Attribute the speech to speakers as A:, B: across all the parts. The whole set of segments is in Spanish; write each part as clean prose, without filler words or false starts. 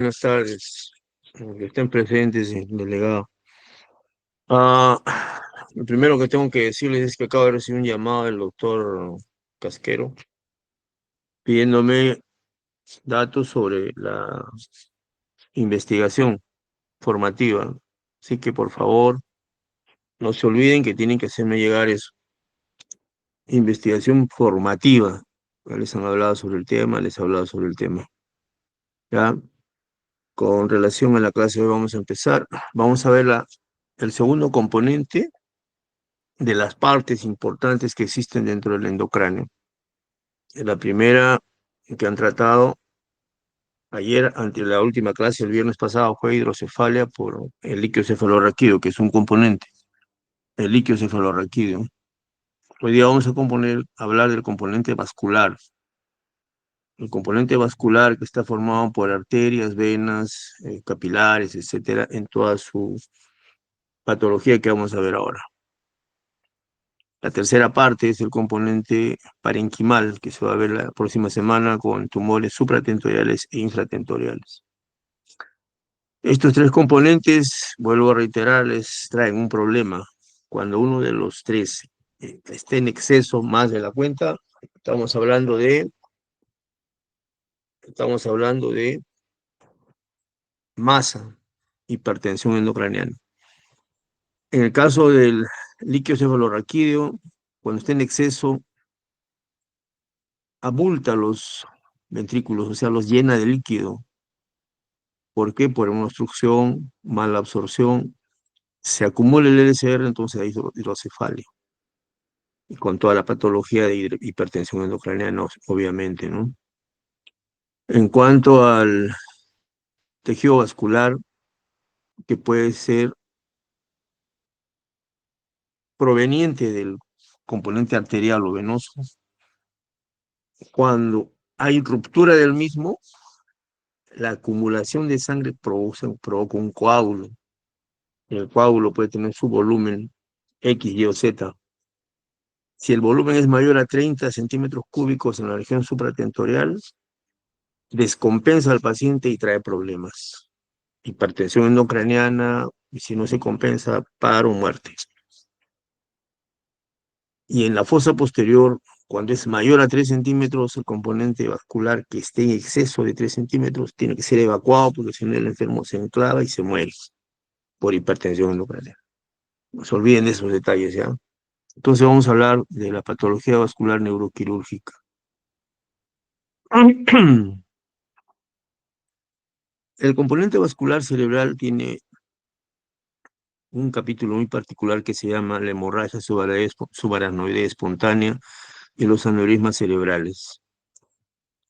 A: Buenas tardes, que estén presentes, delegado. Lo primero que tengo que decirles es que acabo de recibir un llamado del doctor Casquero pidiéndome datos sobre la investigación formativa. Así que por favor, no se olviden que tienen que hacerme llegar eso. Investigación formativa. Ya les han hablado sobre el tema, les he hablado sobre el tema. Ya, con relación a la clase de hoy vamos a empezar. Vamos a ver el segundo componente de las partes importantes que existen dentro del endocráneo. La primera que han tratado ayer, ante la última clase, el viernes pasado, fue hidrocefalia por el líquido cefalorraquídeo, que es un componente, el líquido cefalorraquídeo. Hoy día vamos a hablar del componente vascular. El componente vascular que está formado por arterias, venas, capilares, etcétera, en toda su patología que vamos a ver ahora. La tercera parte es el componente parenquimal, que se va a ver la próxima semana con tumores supratentoriales e infratentoriales. Estos tres componentes, vuelvo a reiterarles, traen un problema. Cuando uno de los tres esté en exceso más de la cuenta, estamos hablando de, estamos hablando de masa, hipertensión endocraniana. En el caso del líquido cefalorraquídeo, cuando esté en exceso, abulta los ventrículos, o sea, los llena de líquido. ¿Por qué? Por una obstrucción, mala absorción, se acumula el LCR, entonces hay hidrocefalia. Y con toda la patología de hipertensión endocraniana, obviamente, ¿no? En cuanto al tejido vascular, que puede ser proveniente del componente arterial o venoso, cuando hay ruptura del mismo, la acumulación de sangre provoca un coágulo. El coágulo puede tener su volumen X, Y o Z. Si el volumen es mayor a 30 centímetros cúbicos en la región supratentorial, descompensa al paciente y trae problemas. Hipertensión endocraniana, y si no se compensa, paro o muerte. Y en la fosa posterior, cuando es mayor a 3 centímetros, el componente vascular que esté en exceso de 3 centímetros tiene que ser evacuado porque si no el enfermo se enclava y se muere por hipertensión endocraniana. No se olviden de esos detalles, ¿ya? Entonces vamos a hablar de la patología vascular neuroquirúrgica. El componente vascular cerebral tiene un capítulo muy particular que se llama la hemorragia subaracnoidea espontánea y los aneurismas cerebrales.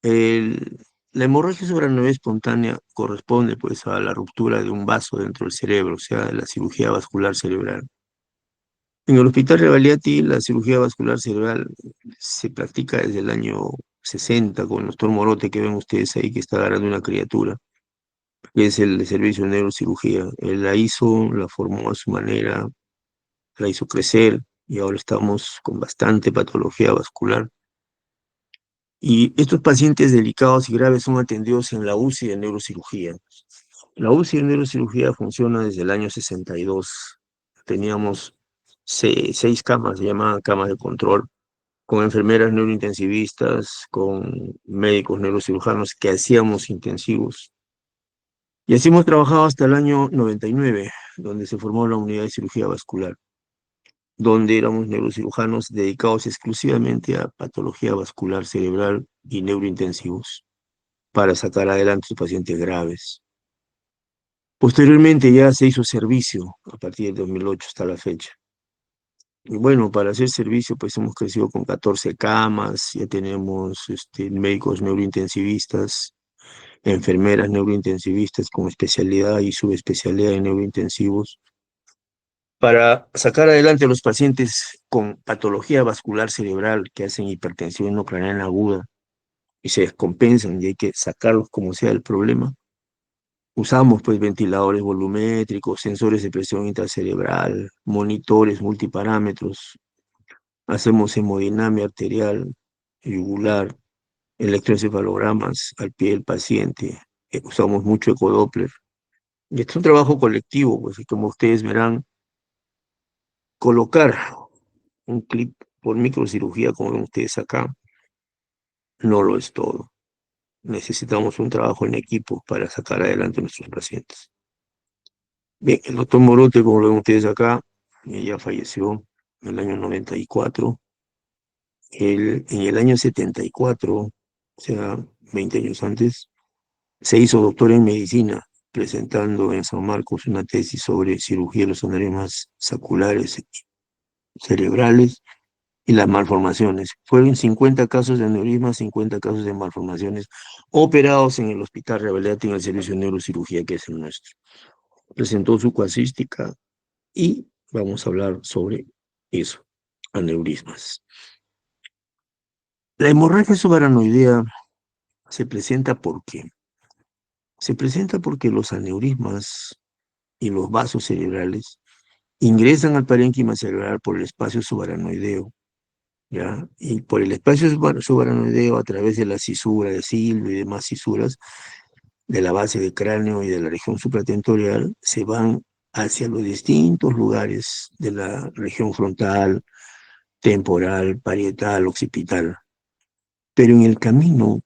A: El- la hemorragia subaracnoidea espontánea corresponde pues a la ruptura de un vaso dentro del cerebro, o sea, la cirugía vascular cerebral. En el Hospital Revalliati, la cirugía vascular cerebral se practica desde el año 60 con el doctor Morote, que ven ustedes ahí, que está agarrando una criatura, que es el de servicio de neurocirugía. Él la hizo, la formó a su manera, la hizo crecer y ahora estamos con bastante patología vascular. Y estos pacientes delicados y graves son atendidos en la UCI de neurocirugía. La UCI de neurocirugía funciona desde el año 62. Teníamos 6 camas, se llamaban camas de control, con enfermeras neurointensivistas, con médicos neurocirujanos que hacíamos intensivos. Y así hemos trabajado hasta el año 99, donde se formó la unidad de cirugía vascular, donde éramos neurocirujanos dedicados exclusivamente a patología vascular cerebral y neurointensivos para sacar adelante a pacientes graves. Posteriormente ya se hizo servicio a partir del 2008 hasta la fecha. Y bueno, para hacer servicio pues hemos crecido con 14 camas, ya tenemos médicos neurointensivistas, enfermeras neurointensivistas con especialidad y subespecialidad en neurointensivos, para sacar adelante a los pacientes con patología vascular cerebral que hacen hipertensión endocraniana aguda y se descompensan y hay que sacarlos como sea del problema. Usamos pues ventiladores volumétricos, sensores de presión intracerebral, monitores multiparámetros, hacemos hemodinamia arterial, yugular, electroencefalogramas al pie del paciente, usamos mucho ecodoppler. Y este es un trabajo colectivo, pues, y como ustedes verán, colocar un clip por microcirugía, como ven ustedes acá, no lo es todo. Necesitamos un trabajo en equipo para sacar adelante a nuestros pacientes. Bien, el doctor Morote, como lo ven ustedes acá, ya falleció en el año 94. Él, en el año 74, o sea, 20 años antes, se hizo doctor en medicina, presentando en San Marcos una tesis sobre cirugía de los aneurismas saculares cerebrales y las malformaciones. Fueron 50 casos de aneurismas, 50 casos de malformaciones operados en el Hospital Revalidati en el servicio de neurocirugía que es el nuestro. Presentó su casuística y vamos a hablar sobre eso, aneurismas. La hemorragia subaranoidea se presenta porque los aneurismas y los vasos cerebrales ingresan al parénquima cerebral por el espacio subaranoideo, ¿ya? Y por el espacio subaranoideo, a través de la cisura de Silva y demás cisuras de la base del cráneo y de la región supratentorial, se van hacia los distintos lugares de la región frontal, temporal, parietal, occipital. Pero en el camino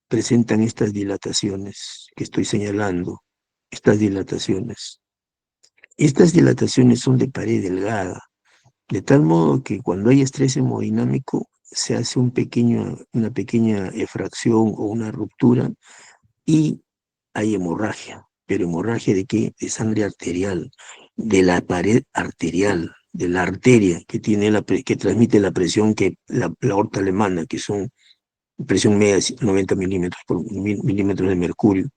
A: presentan estas dilataciones que estoy señalando, estas dilataciones. Estas dilataciones son de pared delgada, de tal modo que cuando hay estrés hemodinámico se hace una pequeña efracción o una ruptura y hay hemorragia. ¿Pero hemorragia de qué? De sangre arterial, de la pared arterial, de la arteria que tiene que transmite la presión que la aorta le manda, que son presión media de 90 milímetros por milímetros de mercurio.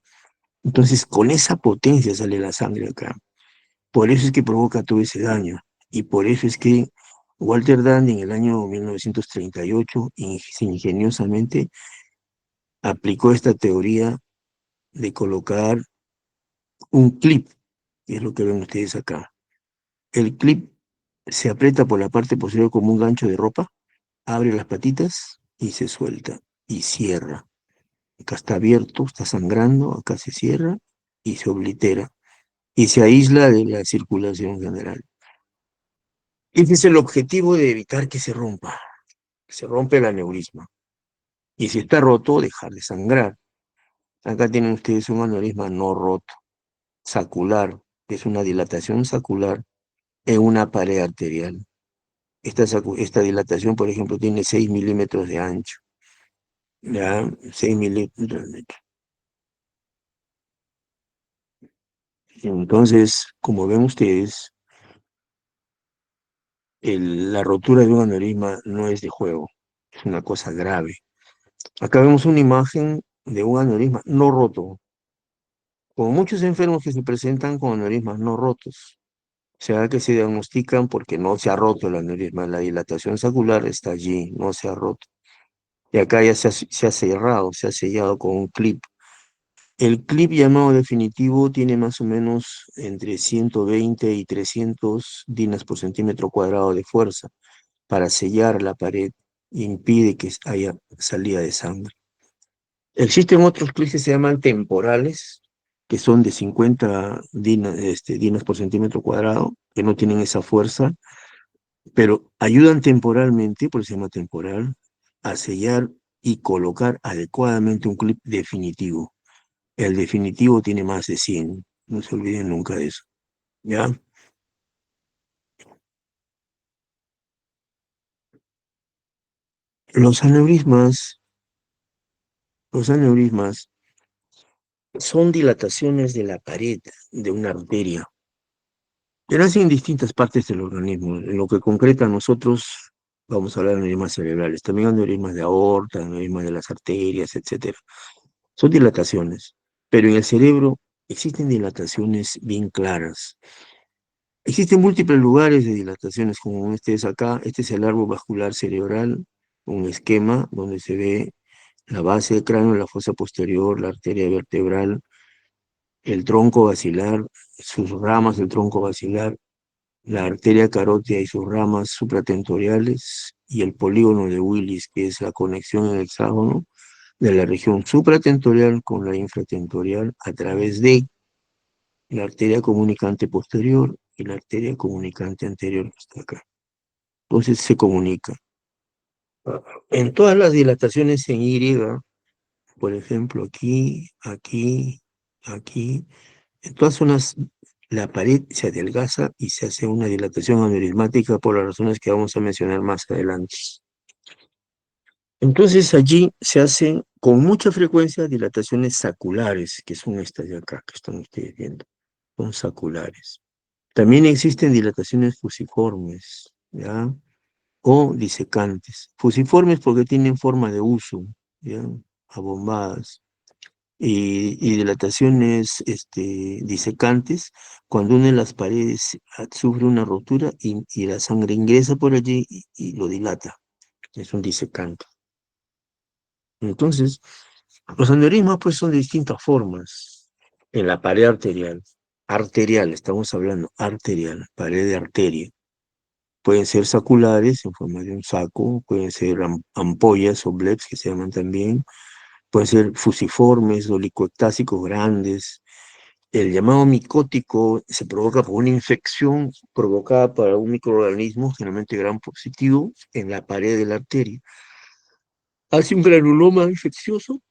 A: Entonces, con esa potencia sale la sangre acá. Por eso es que provoca todo ese daño. Y por eso es que Walter Dandy en el año 1938 ingeniosamente aplicó esta teoría de colocar un clip, que es lo que ven ustedes acá. El clip se aprieta por la parte posterior como un gancho de ropa, abre las patitas y se suelta y cierra. Acá está abierto, está sangrando, acá se cierra y se oblitera y se aísla de la circulación general. Ese es el objetivo de evitar que se rompa. Se rompe el aneurisma. Y si está roto, dejar de sangrar. Acá tienen ustedes un aneurisma no roto, sacular, que es una dilatación sacular en una pared arterial. Esta dilatación, por ejemplo, tiene 6 milímetros de ancho. ¿Ya? 6 milímetros de ancho. Entonces, como ven ustedes, la rotura de un aneurisma no es de juego, es una cosa grave. Acá vemos una imagen de un aneurisma no roto, con muchos enfermos que se presentan con aneurismas no rotos. O sea, que se diagnostican porque no se ha roto el aneurisma, la dilatación sacular está allí, no se ha roto. Y acá ya se ha cerrado, se ha sellado con un clip. El clip llamado definitivo tiene más o menos entre 120 y 300 dinas por centímetro cuadrado de fuerza para sellar la pared e impide que haya salida de sangre. Existen otros clips que se llaman temporales, que son de 50 dinas por centímetro cuadrado, que no tienen esa fuerza, pero ayudan temporalmente, por eso se llama temporal, a sellar y colocar adecuadamente un clip definitivo. El definitivo tiene más de 100, no se olviden nunca de eso, ¿ya? Los aneurismas, los aneurismas son dilataciones de la pared de una arteria que nacen en distintas partes del organismo. En lo que concreta a nosotros, vamos a hablar de aneurismas cerebrales, también aneurismas de aorta, aneurismas de las arterias, etcétera. Son dilataciones, pero en el cerebro existen dilataciones bien claras. Existen múltiples lugares de dilataciones, como este es acá. Este es el árbol vascular cerebral, un esquema donde se ve la base del cráneo, la fosa posterior, la arteria vertebral, el tronco basilar, sus ramas del tronco basilar, la arteria carótida y sus ramas supratentoriales, y el polígono de Willis, que es la conexión en el hexágono de la región supratentorial con la infratentorial a través de la arteria comunicante posterior y la arteria comunicante anterior que está acá. Entonces se comunica. En todas las dilataciones en Y, por ejemplo, aquí, aquí, aquí, en todas zonas la pared se adelgaza y se hace una dilatación aneurismática por las razones que vamos a mencionar más adelante. Entonces allí se hacen con mucha frecuencia dilataciones saculares, que son estas de acá que están ustedes viendo, son saculares. También existen dilataciones fusiformes, ¿ya? O disecantes. Fusiformes porque tienen forma de uso, ¿ya? Abombadas. Y dilataciones disecantes, cuando una de las paredes sufre una rotura y la sangre ingresa por allí y lo dilata. Es un disecante. Entonces, los aneurismas pues son de distintas formas en la pared arterial. Arterial, estamos hablando arterial, pared de arteria. Pueden ser saculares en forma de un saco, pueden ser ampollas o bleps que se llaman también, pueden ser fusiformes o licoectásicos grandes. El llamado micótico se provoca por una infección provocada por un microorganismo, generalmente gram positivo, en la pared de la arteria. Hace un granuloma infeccioso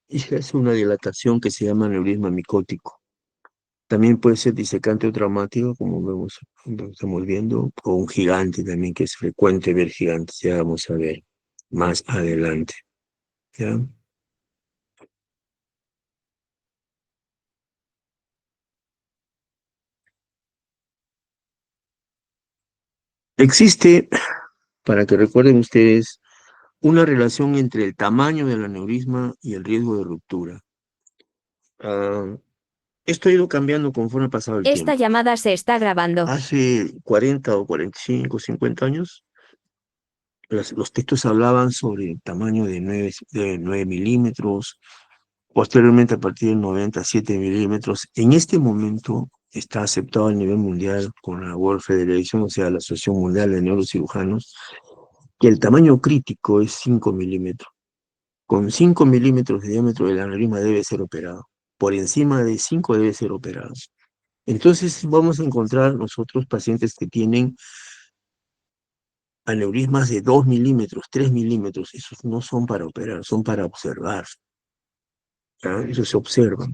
A: y se hace una dilatación que se llama aneurisma micótico. También puede ser disecante o traumático, como vemos, como estamos viendo, o un gigante también, que es frecuente ver gigantes, ya vamos a ver más adelante. ¿Ya? Existe, para que recuerden ustedes, una relación entre el tamaño del aneurisma y el riesgo de ruptura. Ah, esto ha ido cambiando conforme ha pasado el
B: Esta
A: tiempo.
B: llamada se está grabando.
A: Hace 40 o 45, 50 años, los textos hablaban sobre el tamaño de 9 milímetros, posteriormente a partir del 90, 7 milímetros. En este momento está aceptado a nivel mundial con la World Federation, o sea, la Asociación Mundial de Neurocirujanos, que el tamaño crítico es 5 milímetros. Con 5 milímetros de diámetro el aneurisma debe ser operado. Por encima de 5 debe ser operado. Entonces vamos a encontrar nosotros pacientes que tienen aneurismas de 2 milímetros, 3 milímetros. Esos no son para operar, son para observar. ¿Ya? Eso se observa.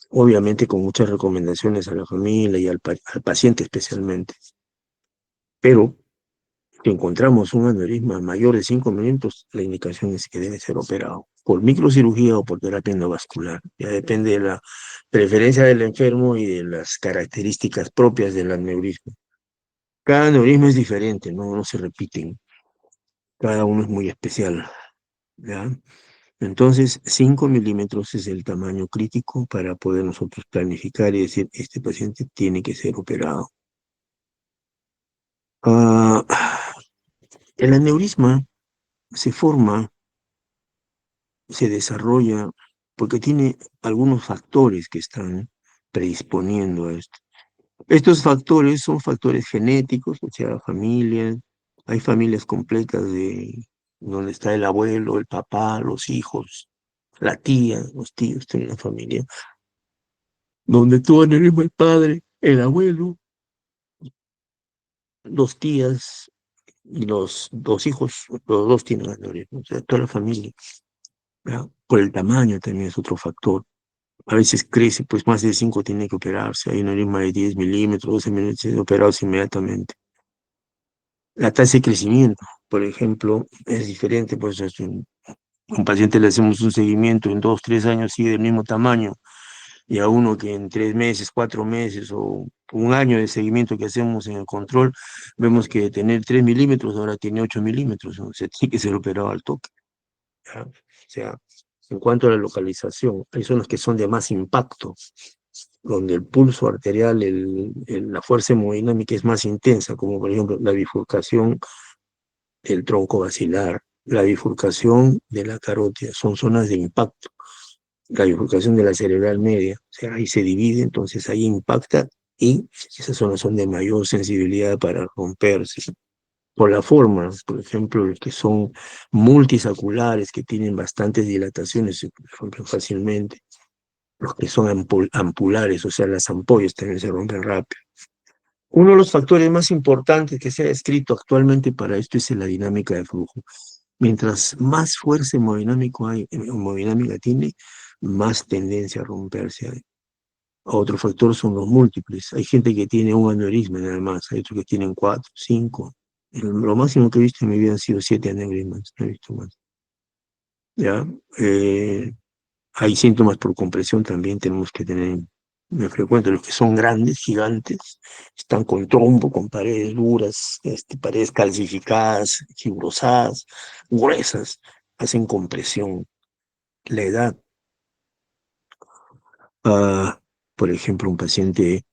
A: Obviamente con muchas recomendaciones a la familia y al paciente especialmente. Pero si encontramos un aneurisma mayor de 5 milímetros, la indicación es que debe ser operado por microcirugía o por terapia endovascular. Ya depende de la preferencia del enfermo y de las características propias del aneurisma. Cada aneurisma es diferente, no se repiten. Cada uno es muy especial, ¿ya? Entonces, 5 milímetros es el tamaño crítico para poder nosotros planificar y decir, este paciente tiene que ser operado. Ah, el aneurisma se forma, se desarrolla, porque tiene algunos factores que están predisponiendo a esto. Estos factores son factores genéticos, o sea, familias. Hay familias completas de donde está el abuelo, el papá, los hijos, la tía, los tíos, tienen una familia, donde tuvo aneurisma el padre, el abuelo, dos tías y los dos hijos, los dos tienen aneurisma, o sea, toda la familia. ¿Ya? Por el tamaño también es otro factor. A veces crece, pues más de 5 tiene que operarse. Hay un aneurisma de 10 milímetros, 12 milímetros, operados inmediatamente. La tasa de crecimiento, por ejemplo, es diferente, pues un paciente le hacemos un seguimiento en 2, 3 años, sigue del mismo tamaño, y a uno que en 3 meses, 4 meses o un año de seguimiento que hacemos en el control, vemos que de tener 3 milímetros ahora tiene 8 milímetros, ¿no? Se tiene que ser operado al toque. ¿Ya? O sea, en cuanto a la localización, hay zonas que son de más impacto, donde el pulso arterial, la fuerza hemodinámica es más intensa, como por ejemplo la bifurcación del tronco basilar, la bifurcación de la carótida, son zonas de impacto. La bifurcación de la cerebral media, o sea, ahí se divide, entonces ahí impacta y esas zonas son de mayor sensibilidad para romperse. por la forma, por ejemplo, los que son multisaculares, que tienen bastantes dilataciones, se rompen fácilmente. Los que son ampulares, o sea, las ampollas también se rompen rápido. Uno de los factores más importantes que se ha descrito actualmente para esto es la dinámica de flujo. Mientras más fuerza hemodinámico hay, hemodinámica tiene, más tendencia a romperse hay. Otro factor son los múltiples. Hay gente que tiene un aneurisma nada más, hay otros que tienen cuatro, cinco. Lo máximo que he visto en mi vida han sido 7 aneurismas, no he visto más. ¿Ya? Hay síntomas por compresión también, tenemos que tener muy frecuente. Los que son grandes, gigantes, están con trombo, con paredes duras, paredes calcificadas, fibrosadas, gruesas, hacen compresión. La edad, ah, por ejemplo, un paciente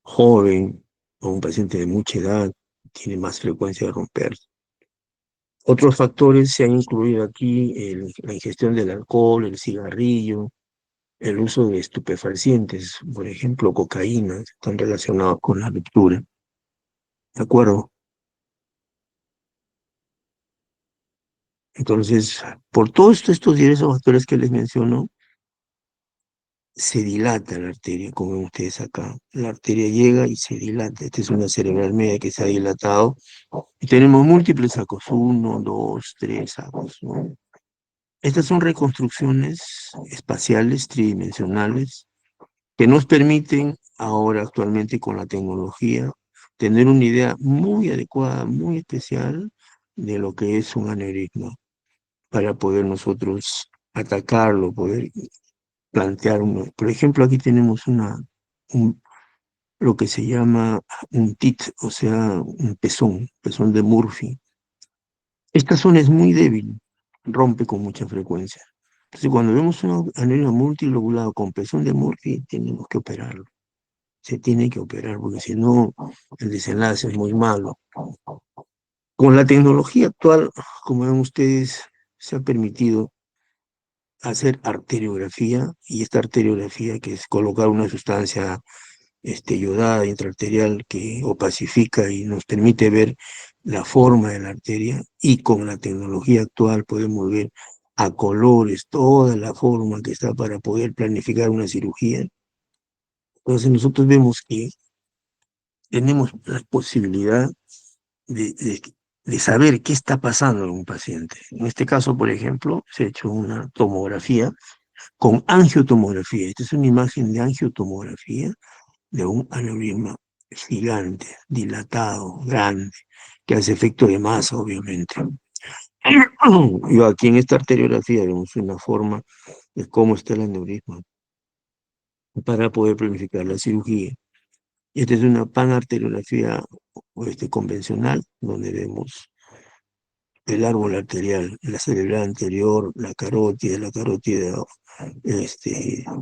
A: joven o un paciente de mucha edad tiene más frecuencia de romper. Otros factores se han incluido aquí, la ingestión del alcohol, el cigarrillo, el uso de estupefacientes, por ejemplo, cocaína, están relacionados con la ruptura. ¿De acuerdo? Entonces, por todos estos diversos factores que les menciono, se dilata la arteria, como ven ustedes acá. La arteria llega y se dilata. Esta es una cerebral media que se ha dilatado. Y tenemos múltiples sacos, uno, dos, tres sacos, ¿no? Estas son reconstrucciones espaciales tridimensionales que nos permiten ahora actualmente con la tecnología tener una idea muy adecuada, muy especial de lo que es un aneurisma para poder nosotros atacarlo, poder plantear uno. Por ejemplo, aquí tenemos un- lo que se llama un TIT, o sea, un pezón de Murphy. Esta zona es muy débil, rompe con mucha frecuencia. Entonces, cuando vemos un aneurisma multilobulado con pezón de Murphy, tenemos que operarlo. Se tiene que operar, porque si no, el desenlace es muy malo. Con la tecnología actual, como ven ustedes, se ha permitido hacer arteriografía, y esta arteriografía, que es colocar una sustancia yodada intraarterial que opacifica y nos permite ver la forma de la arteria, y con la tecnología actual podemos ver a colores toda la forma que está para poder planificar una cirugía. Entonces nosotros vemos que tenemos la posibilidad de, de- de saber qué está pasando en un paciente. En este caso, por ejemplo, se ha hecho una tomografía con angiotomografía. Esta es una imagen de angiotomografía de un aneurisma gigante, dilatado, grande, que hace efecto de masa, obviamente. Yo aquí en esta arteriografía vemos una forma de cómo está el aneurisma para poder planificar la cirugía. Y esta es una panarteriografía convencional, donde vemos el árbol arterial, la cerebral anterior, la carótida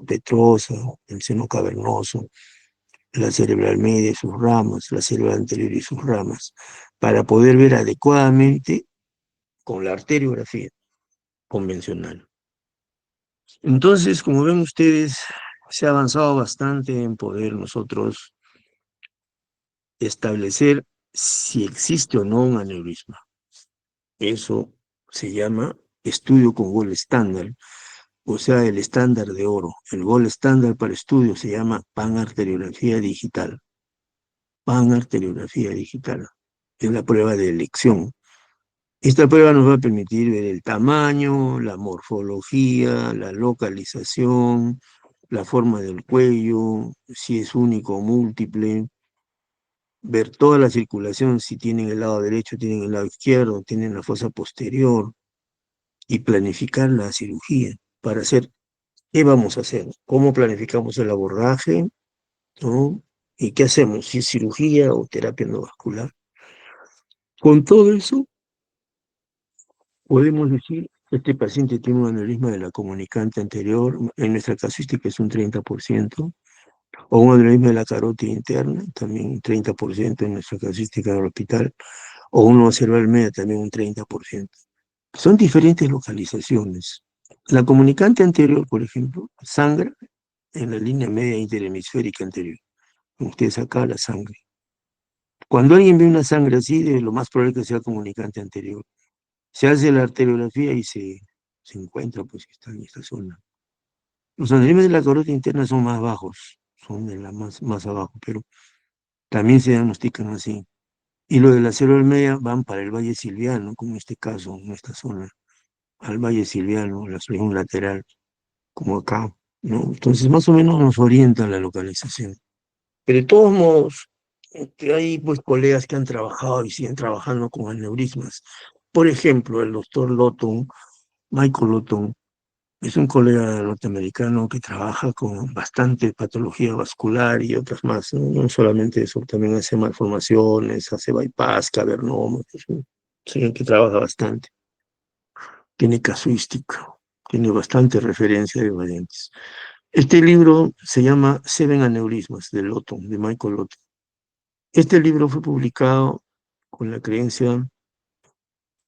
A: petrosa, el seno cavernoso, la cerebral media y sus ramas, la cerebral anterior y sus ramas, para poder ver adecuadamente con la arteriografía convencional. Entonces, como ven ustedes, se ha avanzado bastante en poder nosotros establecer si existe o no un aneurisma. Eso se llama estudio con gol estándar, o sea, el estándar de oro. El gol estándar para estudio se llama panarteriografía digital. Panarteriografía digital. Es la prueba de elección. Esta prueba nos va a permitir ver el tamaño, la morfología, la localización, la forma del cuello, si es único o múltiple, ver toda la circulación, si tienen el lado derecho, tienen el lado izquierdo, tienen la fosa posterior, y planificar la cirugía para hacer qué vamos a hacer, cómo planificamos el abordaje, ¿no? ¿Y qué hacemos? Si es cirugía o terapia no vascular. Con todo eso, podemos decir que este paciente tiene un aneurisma de la comunicante anterior, en nuestra casuística es un 30%, o un aneurisma de la carótida interna, también un 30% en nuestra casuística del hospital, o uno cerebral media, también un 30%. Son diferentes localizaciones. La comunicante anterior, por ejemplo, sangra en la línea media interhemisférica anterior. Ustedes acá la sangre. Cuando alguien ve una sangre así, lo más probable es que sea comunicante anterior. Se hace la arteriografía y se encuentra pues que está en esta zona. Los aneurismas de la carótida interna son más bajos, son de la más abajo, pero también se diagnostican así. Y lo de la célula media van para el valle silviano, como en este caso, en esta zona, al valle silviano, la región lateral, como acá, ¿no? Entonces, más o menos nos orienta la localización. Pero de todos modos, hay pues colegas que han trabajado y siguen trabajando con aneurismas. Por ejemplo, el doctor Lawton, Michael Lawton, es un colega norteamericano que trabaja con bastante patología vascular y otras más, ¿no? No solamente eso, también hace malformaciones, hace bypass, cavernomas, es un señor que trabaja bastante. Tiene casuística, tiene bastante referencia de variantes. Este libro se llama Seven Aneurismas de Lawton, de Michael Lawton. Este libro fue publicado con la creencia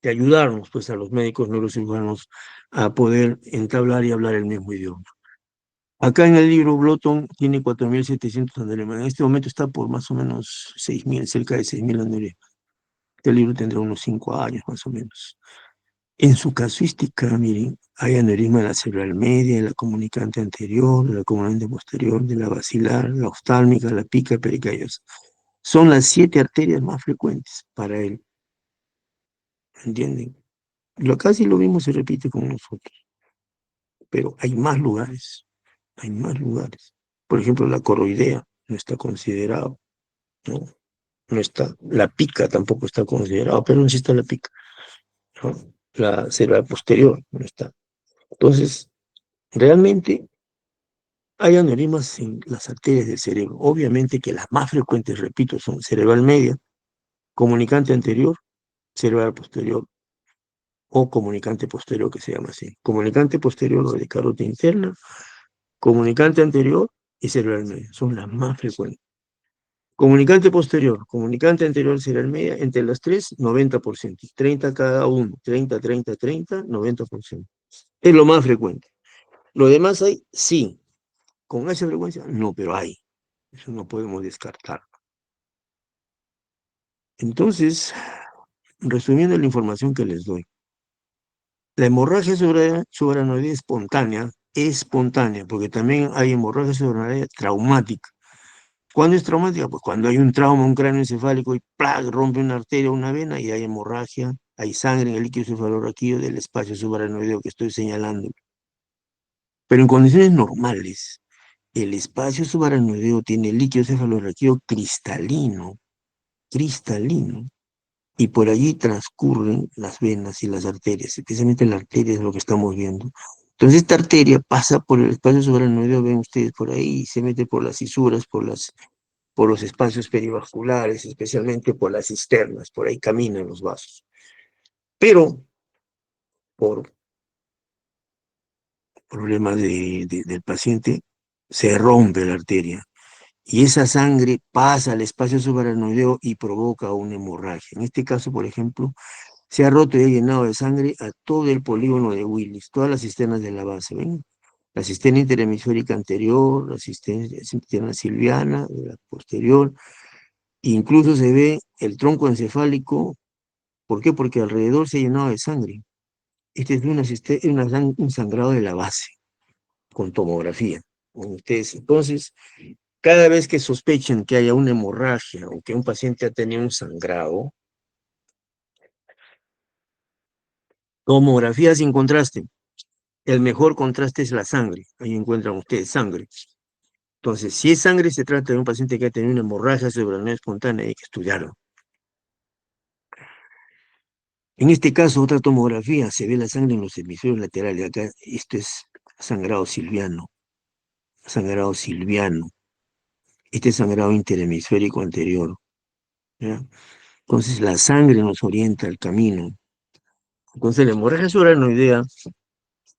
A: de ayudarnos pues, a los médicos neurocirujanos a poder entablar y hablar el mismo idioma. Acá en el libro Blotton tiene 4.700 aneurismas. En este momento está por más o menos 6.000, cerca de 6.000 aneurismas. Este libro tendrá unos 5 años más o menos. En su casuística, miren, hay aneurisma de la cerebral media, de la comunicante anterior, de la comunicante posterior, de la basilar, la oftálmica, la pica pericardiosa. Son las 7 arterias más frecuentes para él, ¿entienden? Casi lo mismo se repite con nosotros, pero hay más lugares, hay más lugares. Por ejemplo, la coroidea no está considerado, ¿no? No está, la pica tampoco está considerado, pero sí está la pica, ¿no? La cerebral posterior no está. Entonces, realmente hay aneurismas en las arterias del cerebro. Obviamente que las más frecuentes, repito, son cerebral media, comunicante anterior, cerebral posterior o comunicante posterior, que se llama así. Comunicante posterior o de carótida interna, comunicante anterior y cerebral media. Son las más frecuentes. Comunicante anterior, cerebral media, entre las tres, 90%. 30 cada uno, 30, 30, 30, 90%. Es lo más frecuente. Lo demás hay, sí. ¿Con esa frecuencia? No, pero hay. Eso no podemos descartar. Entonces, resumiendo la información que les doy, la hemorragia subaracnoidea espontánea, porque también hay hemorragia subaracnoidea traumática. ¿Cuándo es traumática? Pues cuando hay un trauma, un cráneo encefálico y ¡plac! Rompe una arteria o una vena y hay hemorragia, hay sangre en el líquido cefalorraquídeo del espacio subaracnoideo que estoy señalando. Pero en condiciones normales, el espacio subaracnoideo tiene líquido cefalorraquídeo cristalino, y por allí transcurren las venas y las arterias, especialmente la arteria es lo que estamos viendo. Entonces esta arteria pasa por el espacio subaracnoideo, ven ustedes por ahí, y se mete por las fisuras, por los espacios perivasculares, especialmente por las cisternas, por ahí caminan los vasos. Pero por problemas del paciente, se rompe la arteria y esa sangre pasa al espacio subaracnoideo y provoca una hemorragia. En este caso, por ejemplo, se ha roto y ha llenado de sangre a todo el polígono de Willis, todas las cisternas de la base, ¿ven? La cisterna interhemisférica anterior, la cisterna silviana, la posterior, incluso se ve el tronco encefálico. ¿Por qué? Porque alrededor se ha llenado de sangre. Este es un sangrado de la base, con tomografía. Ustedes, entonces, cada vez que sospechen que haya una hemorragia o que un paciente ha tenido un sangrado, tomografía sin contraste. El mejor contraste es la sangre. Ahí encuentran ustedes sangre. Entonces, si es sangre, se trata de un paciente que ha tenido una hemorragia cerebral espontánea, hay que estudiarlo. En este caso, otra tomografía, se ve la sangre en los hemisferios laterales. Acá, esto es sangrado silviano. Sangrado silviano. Este es sangrado interhemisférico anterior. ¿Ya? Entonces, la sangre nos orienta al camino. Entonces, la hemorragia subaracnoidea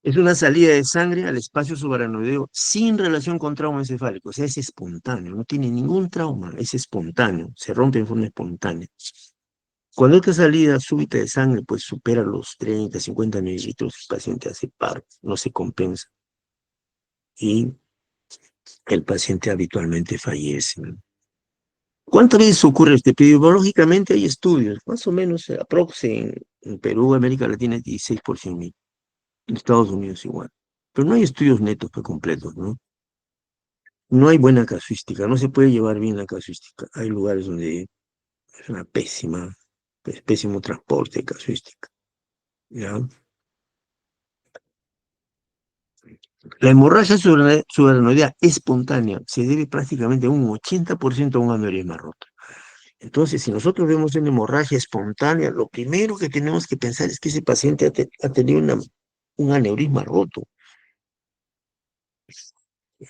A: es una salida de sangre al espacio subaracnoideo sin relación con trauma encefálico, o sea, es espontáneo, no tiene ningún trauma, es espontáneo, se rompe en forma espontánea. Cuando esta salida súbita de sangre pues supera los 30, 50 mililitros, el paciente hace paro, no se compensa y el paciente habitualmente fallece, ¿no? ¿Cuántas veces ocurre este? Epidemiológicamente hay estudios, más o menos, aprox en Perú, América Latina, 16 por 100.000, en Estados Unidos igual. Pero no hay estudios netos pues, completos, ¿no? No hay buena casuística, no se puede llevar bien la casuística. Hay lugares donde es una pésima, pésimo transporte casuística, ¿ya? La hemorragia subaracnoidea espontánea se debe prácticamente a un 80% a un aneurisma roto. Entonces, si nosotros vemos una hemorragia espontánea, lo primero que tenemos que pensar es que ese paciente ha tenido un aneurisma roto,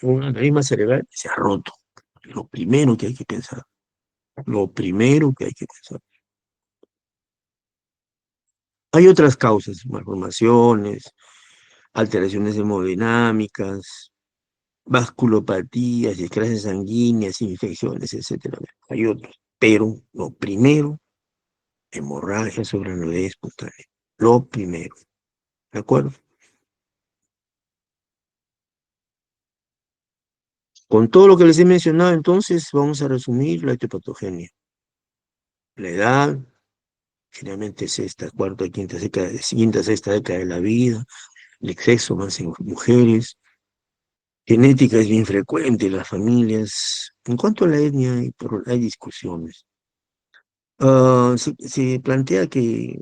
A: un aneurisma cerebral que se ha roto. Lo primero que hay que pensar, lo primero que hay que pensar. Hay otras causas, malformaciones, alteraciones hemodinámicas, vasculopatías, desgracias sanguíneas, infecciones, etcétera. Hay otros, pero lo primero, hemorragia subaracnoidea espontánea. Lo primero, ¿de acuerdo? Con todo lo que les he mencionado, entonces, vamos a resumir la etiopatogenia. La edad, generalmente sexta, cuarta, quinta, sexta década de la vida, el exceso más en mujeres, genética es bien frecuente en las familias. En cuanto a la etnia, hay discusiones. Se plantea que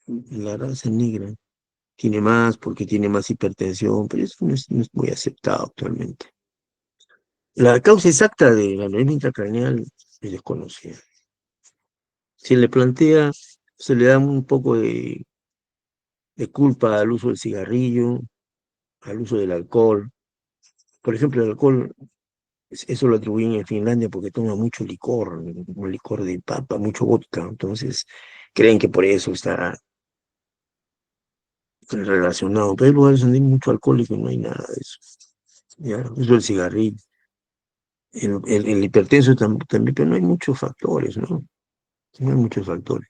A: la raza negra tiene más porque tiene más hipertensión, pero eso no es muy aceptado actualmente. La causa exacta de la anemia intracraneal es desconocida. Se le plantea, se le da un poco de culpa al uso del cigarrillo, al uso del alcohol. Por ejemplo, el alcohol, eso lo atribuyen en Finlandia porque toma mucho licor, un licor de papa, mucho vodka. Entonces, creen que por eso está relacionado. Pero hay lugares donde hay mucho alcohol y que no hay nada de eso. ¿Ya? El uso del cigarrillo. El hipertenso también, pero no hay muchos factores, ¿no? No hay muchos factores.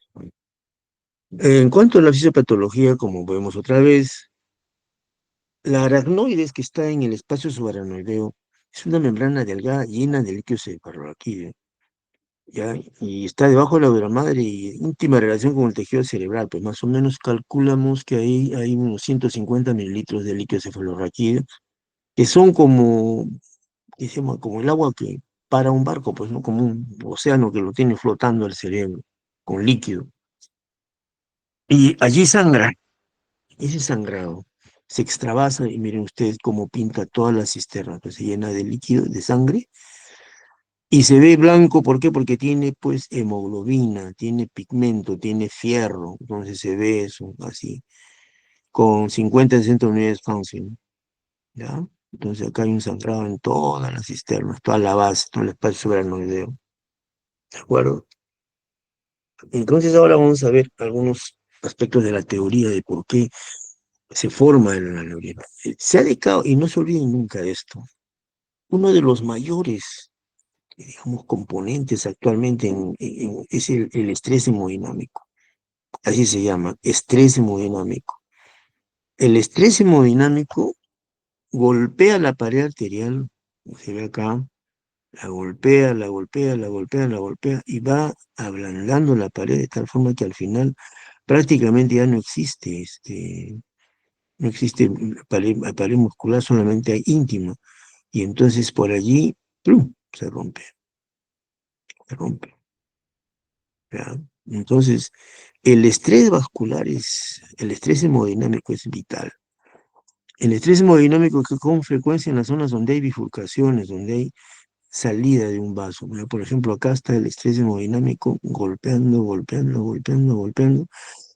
A: En cuanto a la fisiopatología, como vemos otra vez, la aracnoides que está en el espacio subaracnoideo es una membrana delgada llena de líquido cefalorraquídeo, ¿ya? Y está debajo de la dura madre y íntima relación con el tejido cerebral, pues más o menos calculamos que ahí hay unos 150 mililitros de líquido cefalorraquídeo, que son como, ¿qué se llama? Como el agua que para un barco, pues no como un océano que lo tiene flotando el cerebro, con líquido. Y allí sangra. Ese sangrado se extravasa y miren ustedes cómo pinta toda la cisterna, pues se llena de líquido, de sangre, y se ve blanco, ¿por qué? Porque tiene pues hemoglobina, tiene pigmento, tiene fierro, entonces se ve eso así, con 50-60 unidades Fauci, ¿ya? Entonces acá hay un sangrado en todas las cisternas, toda la base, todo el espacio subaracnoideo, ¿de acuerdo? Entonces ahora vamos a ver algunos aspectos de la teoría de por qué se forma el aneurisma. Se ha dedicado, y no se olviden nunca de esto, uno de los mayores, digamos, componentes actualmente es el estrés hemodinámico. Así se llama, estrés hemodinámico. El estrés hemodinámico golpea la pared arterial, como se ve acá, la golpea, la golpea, la golpea, la golpea, y va ablandando la pared de tal forma que al final prácticamente ya no existe no existe pared muscular, solamente hay íntima. Y entonces por allí, ¡plum!, se rompe, ¿ya? Entonces, el estrés vascular el estrés hemodinámico es vital. El estrés hemodinámico que con frecuencia en las zonas donde hay bifurcaciones, donde hay salida de un vaso. ¿Ya? Por ejemplo, acá está el estrés hemodinámico golpeando, golpeando, golpeando, golpeando,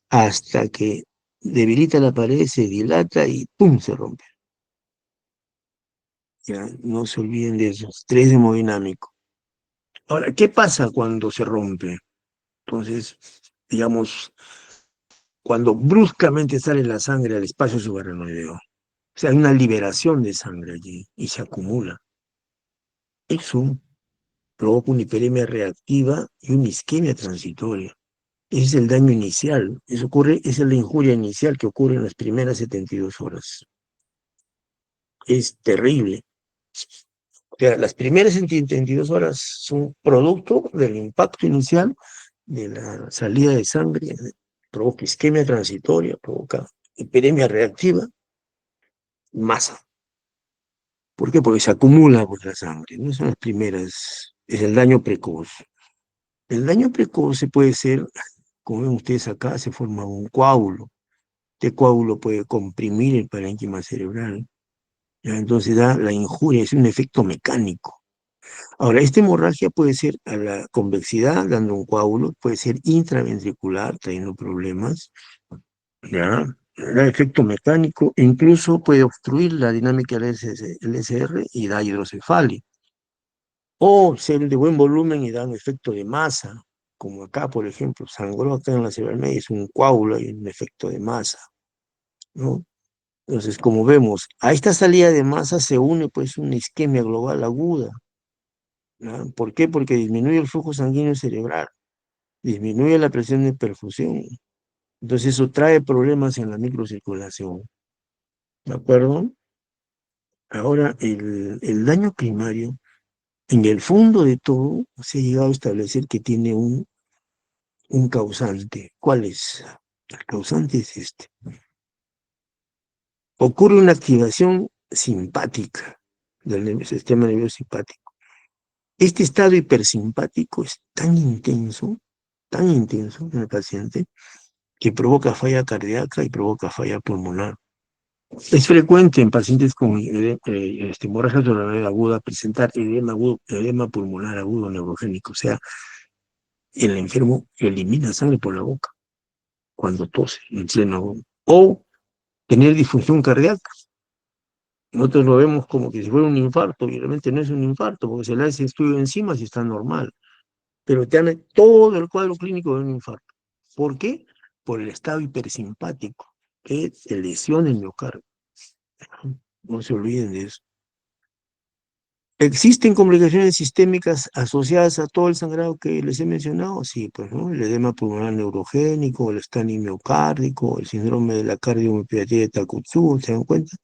A: hasta que debilita la pared, se dilata y ¡pum!, se rompe. ¿Ya? No se olviden de eso, estrés hemodinámico. Ahora, ¿qué pasa cuando se rompe? Entonces, digamos, cuando bruscamente sale la sangre al espacio subaracnoideo, o sea, hay una liberación de sangre allí y se acumula. Eso provoca una hiperemia reactiva y una isquemia transitoria. Ese es el daño inicial. Esa es la injuria inicial que ocurre en las primeras 72 horas. Es terrible. O sea, las primeras 72 horas son producto del impacto inicial de la salida de sangre, provoca isquemia transitoria, provoca epidemia reactiva, masa. ¿Por qué? Porque se acumula pues, la sangre, no son las primeras, es el daño precoz. El daño precoz se puede ser, como ven ustedes acá, se forma un coágulo. Este coágulo puede comprimir el parénquima cerebral, ¿ya? Entonces da la injuria, es un efecto mecánico. Ahora, esta hemorragia puede ser a la convexidad, dando un coágulo, puede ser intraventricular, trayendo problemas, ¿ya? Da efecto mecánico, e incluso puede obstruir la dinámica del LSR y da hidrocefalia. O ser de buen volumen y da un efecto de masa, como acá, por ejemplo, sangró acá en la cerebral media, es un coágulo y un efecto de masa, ¿no? Entonces, como vemos, a esta salida de masa se une pues una isquemia global aguda, ¿no? ¿Por qué? Porque disminuye el flujo sanguíneo cerebral, disminuye la presión de perfusión. Entonces eso trae problemas en la microcirculación, ¿de acuerdo? Ahora, el daño primario, en el fondo de todo, se ha llegado a establecer que tiene un causante. ¿Cuál es? El causante es este. Ocurre una activación simpática del sistema nervioso simpático. Este estado hipersimpático es tan intenso en el paciente, que provoca falla cardíaca y provoca falla pulmonar. Es frecuente en pacientes con hemorragia cerebral aguda presentar edema pulmonar agudo neurogénico, o sea, el enfermo elimina sangre por la boca cuando tose en pleno, o tener disfunción cardíaca. Nosotros lo vemos como que si fuera un infarto, y realmente no es un infarto, porque se le hace estudio encima si está normal, pero te dan todo el cuadro clínico de un infarto. ¿Por qué? Por el estado hipersimpático, que lesiona el miocardio. No se olviden de eso. ¿Existen complicaciones sistémicas asociadas a todo el sangrado que les he mencionado? Sí, pues, ¿no? El edema pulmonar neurogénico, el estanis miocárdico, el síndrome de la cardiomiopatía de Takotsubo, ¿se dan cuenta?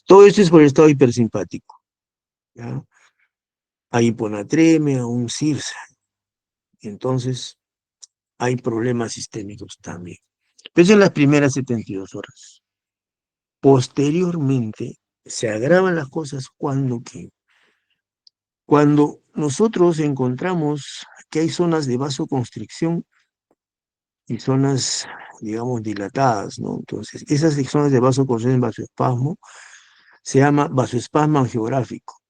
A: Todo esto es por el estado hipersimpático, ¿ya? Hay hiponatremia, un CIRSA, entonces hay problemas sistémicos también. Eso en las primeras 72 horas. Posteriormente, se agravan las cosas cuando nosotros encontramos que hay zonas de vasoconstricción y zonas, digamos, dilatadas, ¿no? Entonces, esas zonas de vasoconstricción, vasoespasmo, se llama vasoespasmo angiográfico.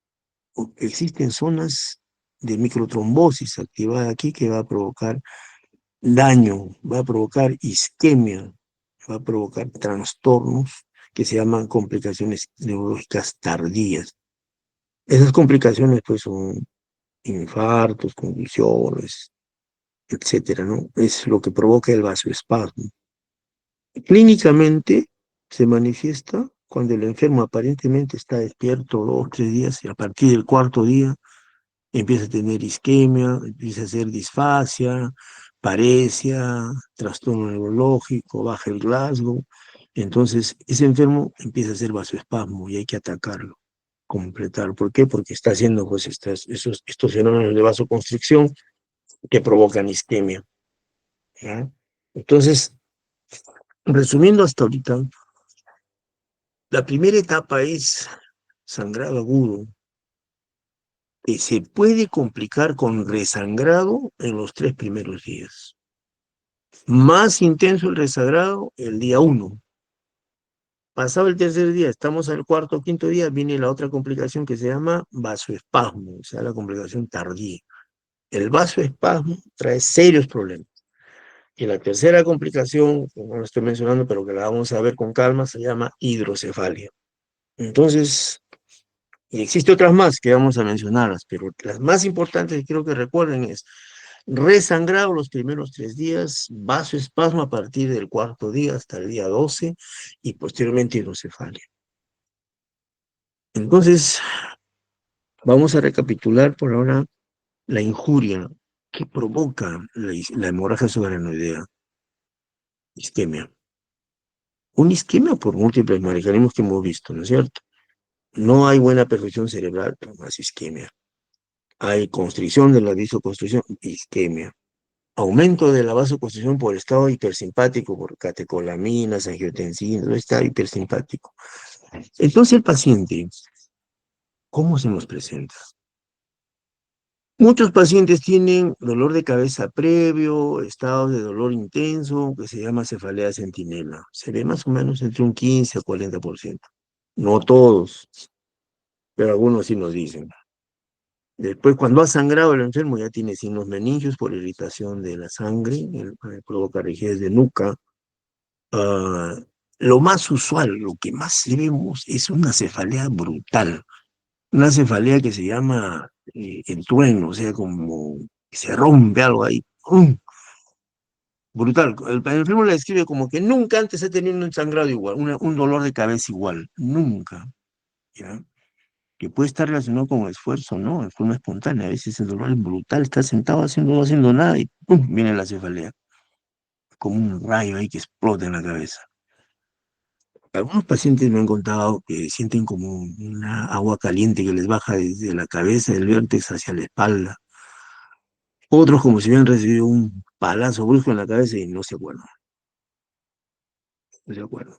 A: Existen zonas de microtrombosis activada aquí que va a provocar daño, va a provocar isquemia, va a provocar trastornos que se llaman complicaciones neurológicas tardías. Esas complicaciones pues son infartos, convulsiones, etcétera, ¿no? Es lo que provoca el vasoespasmo. Clínicamente se manifiesta cuando el enfermo aparentemente está despierto 2 o 3 días y a partir del cuarto día empieza a tener isquemia, empieza a hacer disfasia, paresia, trastorno neurológico, baja el Glasgow. Entonces, ese enfermo empieza a hacer vasoespasmo y hay que atacarlo, completar. ¿Por qué? Porque está haciendo pues, estos fenómenos de vasoconstricción que provocan isquemia, ¿ya? Entonces, resumiendo hasta ahorita, la primera etapa es sangrado agudo, que se puede complicar con resangrado en los 3 primeros días. Más intenso el resangrado el día 1. Pasado el tercer día, estamos al cuarto o quinto día, viene la otra complicación que se llama vasoespasmo, o sea, la complicación tardía. El vasoespasmo trae serios problemas. Y la tercera complicación, que no la estoy mencionando, pero que la vamos a ver con calma, se llama hidrocefalia. Entonces, y existe otras más que vamos a mencionarlas, pero las más importantes que quiero que recuerden es resangrado los primeros 3 días, vasoespasmo a partir del cuarto día hasta el día 12 y posteriormente hidrocefalia. Entonces, vamos a recapitular por ahora la injuria que provoca la hemorragia subarachnoidea, isquemia. Una isquemia por múltiples mecanismos que hemos visto, ¿no es cierto? No hay buena perfusión cerebral, pero más isquemia. Hay constricción de la vasoconstricción, isquemia. Aumento de la vasoconstricción por estado hipersimpático, por catecolaminas, angiotensinas, no está hipersimpático. Entonces el paciente, ¿cómo se nos presenta? Muchos pacientes tienen dolor de cabeza previo, estados de dolor intenso, que se llama cefalea centinela. Se ve más o menos entre un 15 a 40%. No todos, pero algunos sí nos dicen. Después, cuando ha sangrado el enfermo, ya tiene signos meningios por irritación de la sangre, provoca rigidez de nuca. Ah, lo más usual, lo que más vemos es una cefalea brutal, una cefalea que se llama el trueno, o sea, como que se rompe algo ahí. ¡Pum! Brutal. El enfermo la describe como que nunca antes ha tenido un sangrado igual, un dolor de cabeza igual, nunca. ¿Ya? Que puede estar relacionado con esfuerzo, ¿no? De forma espontánea. A veces el dolor es brutal, está sentado haciendo, no haciendo nada y ¡pum! Viene la cefalea, como un rayo ahí que explota en la cabeza. Algunos pacientes me han contado que sienten como una agua caliente que les baja desde la cabeza, del vértex hacia la espalda. Otros como si hubieran recibido un palazo brusco en la cabeza y no se acuerdan, no se acuerdan.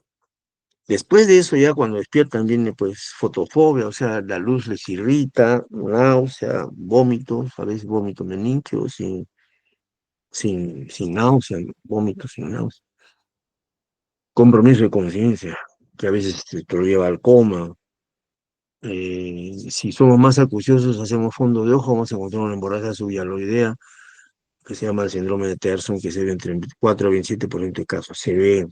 A: Después de eso, ya cuando despiertan, viene pues fotofobia, o sea, la luz les irrita, náusea, vómitos, a veces vómito meninquio, sin náusea, vómitos sin náusea. Compromiso de conciencia, que a veces te lo lleva al coma. Si somos más acuciosos, hacemos fondo de ojo, vamos a encontrar una hemorragia subhialoidea, que se llama el síndrome de Terson, que se ve entre 4 a 27% de casos. Se ve,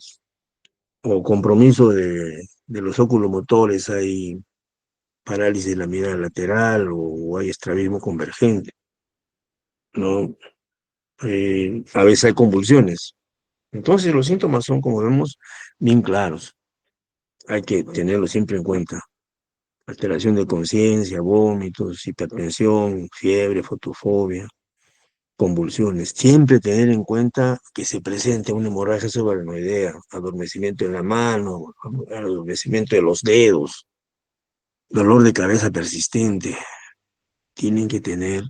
A: o compromiso de los oculomotores, hay parálisis de la mirada lateral o hay estrabismo convergente, ¿no? A veces hay convulsiones. Entonces los síntomas son, como vemos, bien claros. Hay que tenerlo siempre en cuenta. Alteración de conciencia, vómitos, hipertensión, fiebre, fotofobia, convulsiones. Siempre tener en cuenta que se presente una hemorragia subaracnoidea, adormecimiento en la mano, adormecimiento de los dedos, dolor de cabeza persistente. Tienen que tener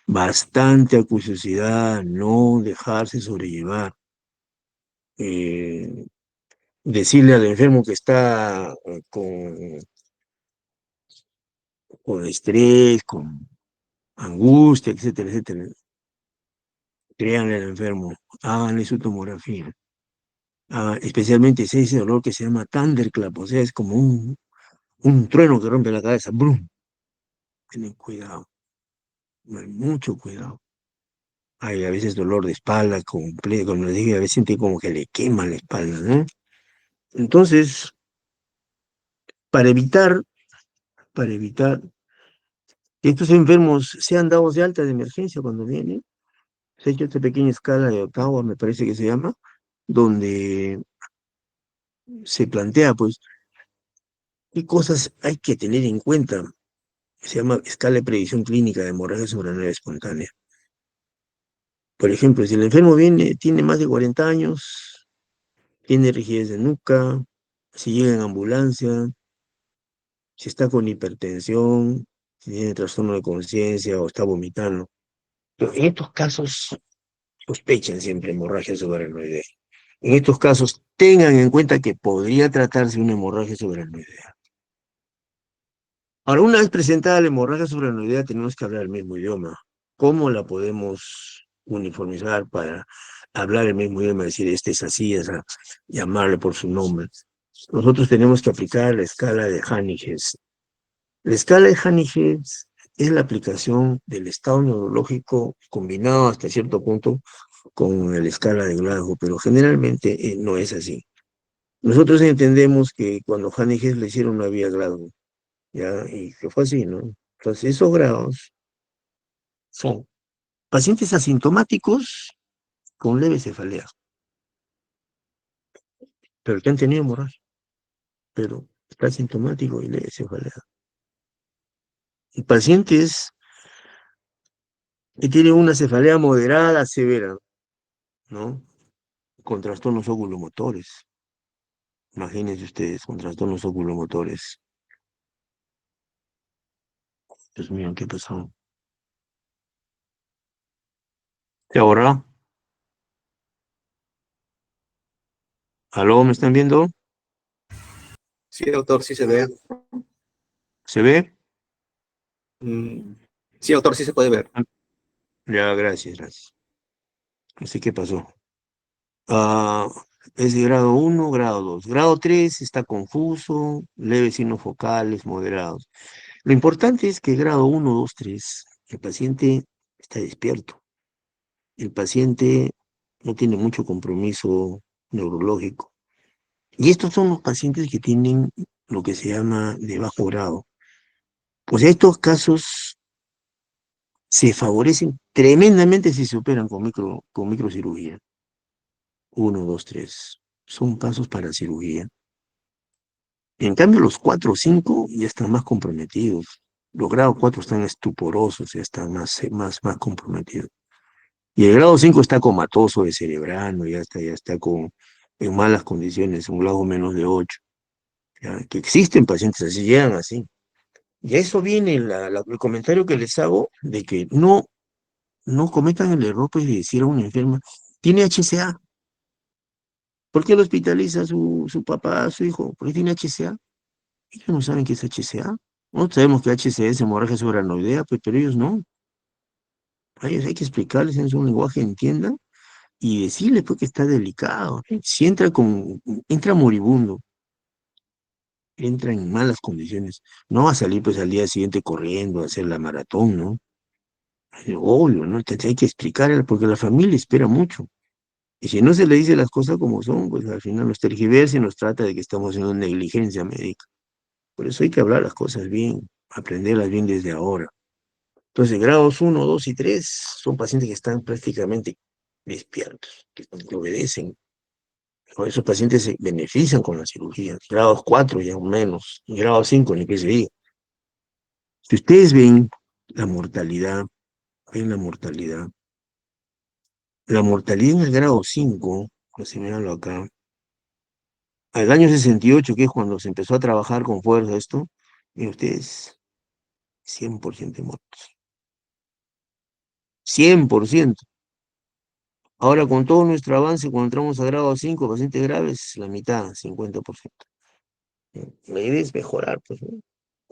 A: bastante acuciosidad, no dejarse sobrellevar. Eh, Decirle al enfermo que está con estrés, con angustia, etcétera, etcétera. Créanle al enfermo, háganle su tomografía. Especialmente si ese dolor que se llama thunderclap, o sea, es como un trueno que rompe la cabeza. ¡Brum! Tienen cuidado, mucho cuidado. Hay a veces dolor de espalda completo, como les dije, a veces siente como que le quema la espalda, ¿no? Entonces, para evitar, para evitar que estos enfermos sean dados de alta de emergencia cuando vienen, se ha hecho esta pequeña escala de Ottawa, me parece que se llama, donde se plantea, pues, qué cosas hay que tener en cuenta. Se llama escala de previsión clínica de hemorragia subaracnoidea espontánea. Por ejemplo, si el enfermo viene, tiene más de 40 años, tiene rigidez de nuca, si llega en ambulancia, si está con hipertensión, si tiene trastorno de conciencia o está vomitando. Pero en estos casos, sospechen siempre hemorragia subaracnoidea. En estos casos, tengan en cuenta que podría tratarse de una hemorragia subaracnoidea. Ahora, una vez presentada la hemorragia subaracnoidea, tenemos que hablar el mismo idioma. ¿Cómo la podemos uniformizar para hablar el mismo idioma, decir, este es así, es a llamarle por su nombre? Nosotros tenemos que aplicar la escala de Hanniges. La escala de Hanniges es la aplicación del estado neurológico combinado hasta cierto punto con la escala de Glasgow, pero generalmente no es así. Nosotros entendemos que cuando Hanniges le hicieron no había Glasgow, ¿ya? Y que fue así, ¿no? Entonces, esos grados son pacientes asintomáticos con leve cefalea, pero que han tenido hemorragia, pero está asintomático y leve cefalea. Y pacientes que tienen una cefalea moderada, severa, ¿no? Con trastornos oculomotores. Imagínense ustedes, con trastornos oculomotores. Dios mío, ¿qué pasó? ¿Se ahorra? ¿Aló? ¿Me están viendo?
B: Sí, doctor, sí se ve.
A: ¿Se ve?
B: Mm, sí, doctor, sí se puede ver.
A: Ah, ya, gracias, gracias. No sé qué pasó. Ah, es de grado uno, grado 2. Grado 3 está confuso, leves signos focales, moderados. Lo importante es que grado uno, 2, 3, el paciente está despierto. El paciente no tiene mucho compromiso neurológico. Y estos son los pacientes que tienen lo que se llama de bajo grado. Pues estos casos se favorecen tremendamente si se operan con microcirugía. Uno, dos, tres. Son pasos para cirugía. En cambio, los 4 o 5 ya están más comprometidos. Los grados 4 están estuporosos, ya están más comprometidos. Y el grado 5 está comatoso de cerebrano, ya está en malas condiciones, un grado menos de 8. ¿Ya? Que existen pacientes así, llegan así. Y a eso viene el comentario que les hago de que no cometan el error pues, de decir a una enferma, tiene HCA. ¿Por qué lo hospitaliza su papá, su hijo? Porque tiene HCA. Ellos no saben qué es HCA. Nosotros sabemos que HCA es hemorragia subaracnoidea, pues, pero ellos no. A ellos hay que explicarles en su lenguaje que entiendan y decirles pues, que está delicado. Si entra moribundo, entra en malas condiciones, no va a salir pues al día siguiente corriendo a hacer la maratón, ¿no? Obvio, ¿no? Hay que explicarle porque la familia espera mucho. Y si no se le dice las cosas como son, pues al final nos tergiversa y nos trata de que estamos haciendo negligencia médica. Por eso hay que hablar las cosas bien, aprenderlas bien desde ahora. Entonces, grados uno, 2 y 3 son pacientes que están prácticamente despiertos, que obedecen. ¿No? Esos pacientes se benefician con la cirugía. Grados 4 ya menos, y grado 5 ni qué se diga. Si ustedes la mortalidad, ven la mortalidad en el grado 5, así míralo acá, al año 68, que es cuando se empezó a trabajar con fuerza esto, miren ustedes, 100% muertos. 100%. Ahora, con todo nuestro avance, cuando entramos a grado 5 pacientes graves, la mitad, 50%. La idea es mejorar, pues, ¿no?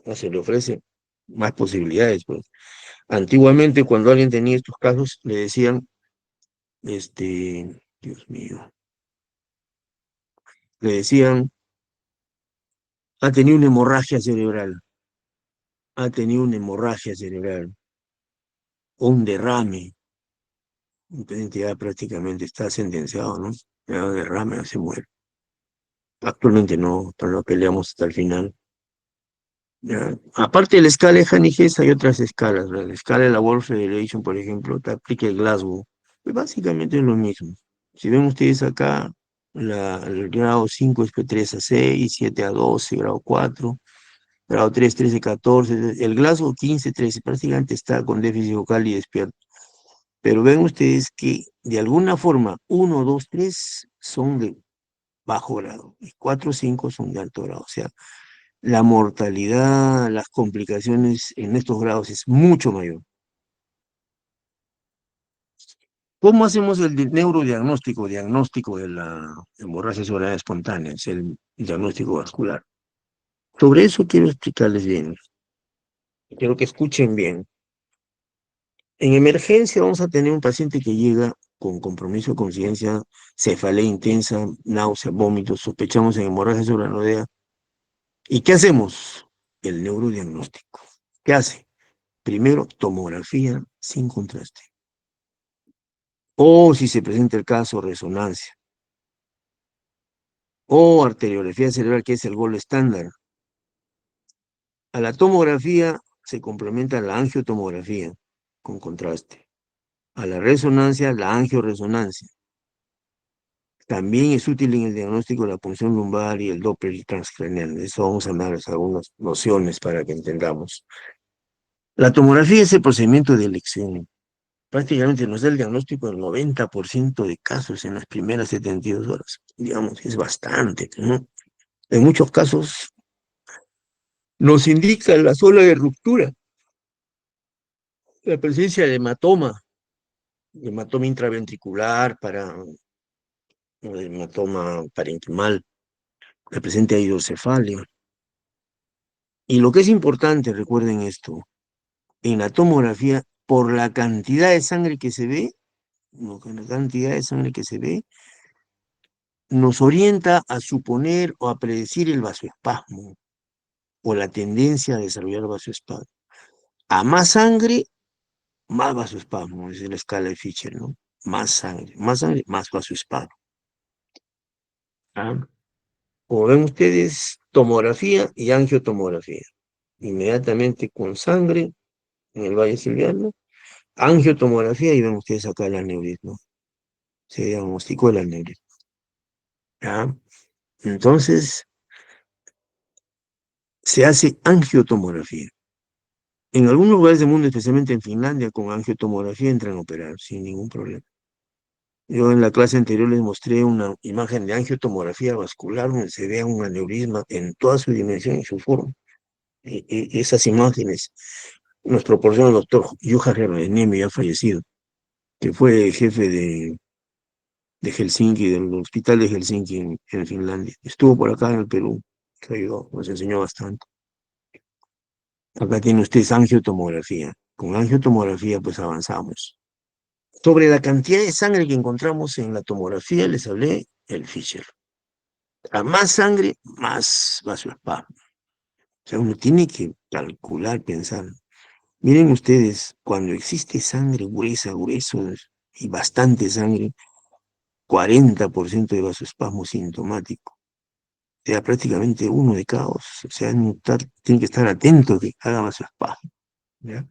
A: No se le ofrece más posibilidades, pues. Antiguamente, cuando alguien tenía estos casos, le decían, Dios mío, le decían, ha tenido una hemorragia cerebral, ha tenido una hemorragia cerebral, o un derrame. El paciente ya prácticamente está sentenciado, ¿no? Ya derrame, ya se muere. Actualmente no, pero lo peleamos hasta el final. Ya. Aparte de la escala de Hanighes, hay otras escalas, ¿verdad? La escala de la World Federation, por ejemplo, te aplica el Glasgow. Pues básicamente es lo mismo. Si ven ustedes acá, el grado 5 es que 3 a 6, 7 a 12, grado 4, grado 3, 13 a 14, el Glasgow 15, 13, prácticamente está con déficit vocal y despierto. Pero ven ustedes que de alguna forma 1, 2, 3 son de bajo grado y 4, 5 son de alto grado. O sea, la mortalidad, las complicaciones en estos grados es mucho mayor. ¿Cómo hacemos el neurodiagnóstico, diagnóstico de la hemorragia cerebral espontánea? Es el diagnóstico vascular. Sobre eso quiero explicarles bien. Quiero que escuchen bien. En emergencia vamos a tener un paciente que llega con compromiso de conciencia, cefalea intensa, náusea, vómitos, sospechamos en hemorragia subaracnoidea. ¿Y qué hacemos? El neurodiagnóstico. ¿Qué hace? Primero, tomografía sin contraste. O si se presenta el caso, resonancia. O arteriografía cerebral, que es el gol estándar. A la tomografía se complementa la angiotomografía con contraste. A la resonancia, la angioresonancia. También es útil en el diagnóstico de la punción lumbar y el Doppler transcranial. De eso vamos a dar algunas nociones para que entendamos. La tomografía es el procedimiento de elección. Prácticamente nos da el diagnóstico del 90% de casos en las primeras 72 horas. Digamos, es bastante, ¿no? En muchos casos nos indica la zona de ruptura. La presencia de hematoma intraventricular hematoma parenquimal, la presente hidrocefalia. Y lo que es importante, recuerden esto, en la tomografía, por la cantidad de sangre que se ve, no, con la cantidad de sangre que se ve, nos orienta a suponer o a predecir el vasoespasmo o la tendencia a desarrollar vasoespasmo. A más sangre, más vasoespasmo, es la escala de Fischer, ¿no? Más sangre, más vasoespasmo. ¿Ah? Como ven ustedes, tomografía y angiotomografía. Inmediatamente con sangre en el valle siliano, angiotomografía y ven ustedes acá el aneurisma. Se diagnosticó el aneurisma. ¿Ya? Entonces, se hace angiotomografía. En algunos lugares del mundo, especialmente en Finlandia, con angiotomografía entran a operar sin ningún problema. Yo en la clase anterior les mostré una imagen de angiotomografía vascular donde se vea un aneurisma en toda su dimensión y su forma. Esas imágenes nos proporciona el doctor Juha Herreniemi, ya fallecido, que fue jefe de Helsinki, del hospital de Helsinki en Finlandia. Estuvo por acá en el Perú, que ayudó, nos enseñó bastante. Acá tiene usted angiotomografía. Con angiotomografía pues avanzamos. Sobre la cantidad de sangre que encontramos en la tomografía, les hablé el Fischer. A más sangre, más vasoespasmo. O sea, uno tiene que calcular, pensar. Miren ustedes, cuando existe sangre gruesa, grueso y bastante sangre, 40% de vasoespasmo sintomático. O sea, prácticamente uno de cada dos. O sea, tiene que estar atento que haga vasoespasmo. ¿Ya?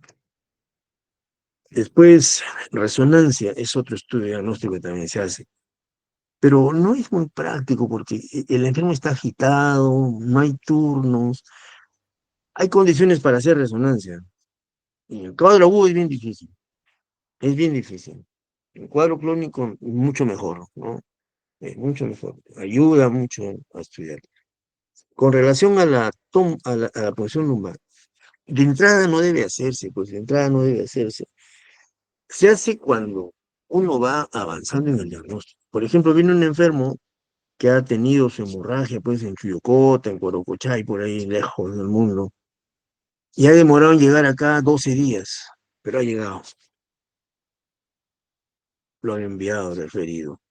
A: Después, resonancia es otro estudio diagnóstico que también se hace. Pero no es muy práctico porque el enfermo está agitado, no hay turnos, hay condiciones para hacer resonancia. Y el cuadro agudo es bien difícil. El cuadro clónico mucho mejor, ¿no? Es mucho mejor, ayuda mucho a estudiar. Con relación a la punción lumbar, de entrada no debe hacerse, pues de entrada no debe hacerse. Se hace cuando uno va avanzando en el diagnóstico. Por ejemplo, viene un enfermo que ha tenido su hemorragia pues en Chuyocota, en Corocochay, por ahí lejos del mundo, y ha demorado en llegar acá 12 días, pero ha llegado, lo han enviado referido.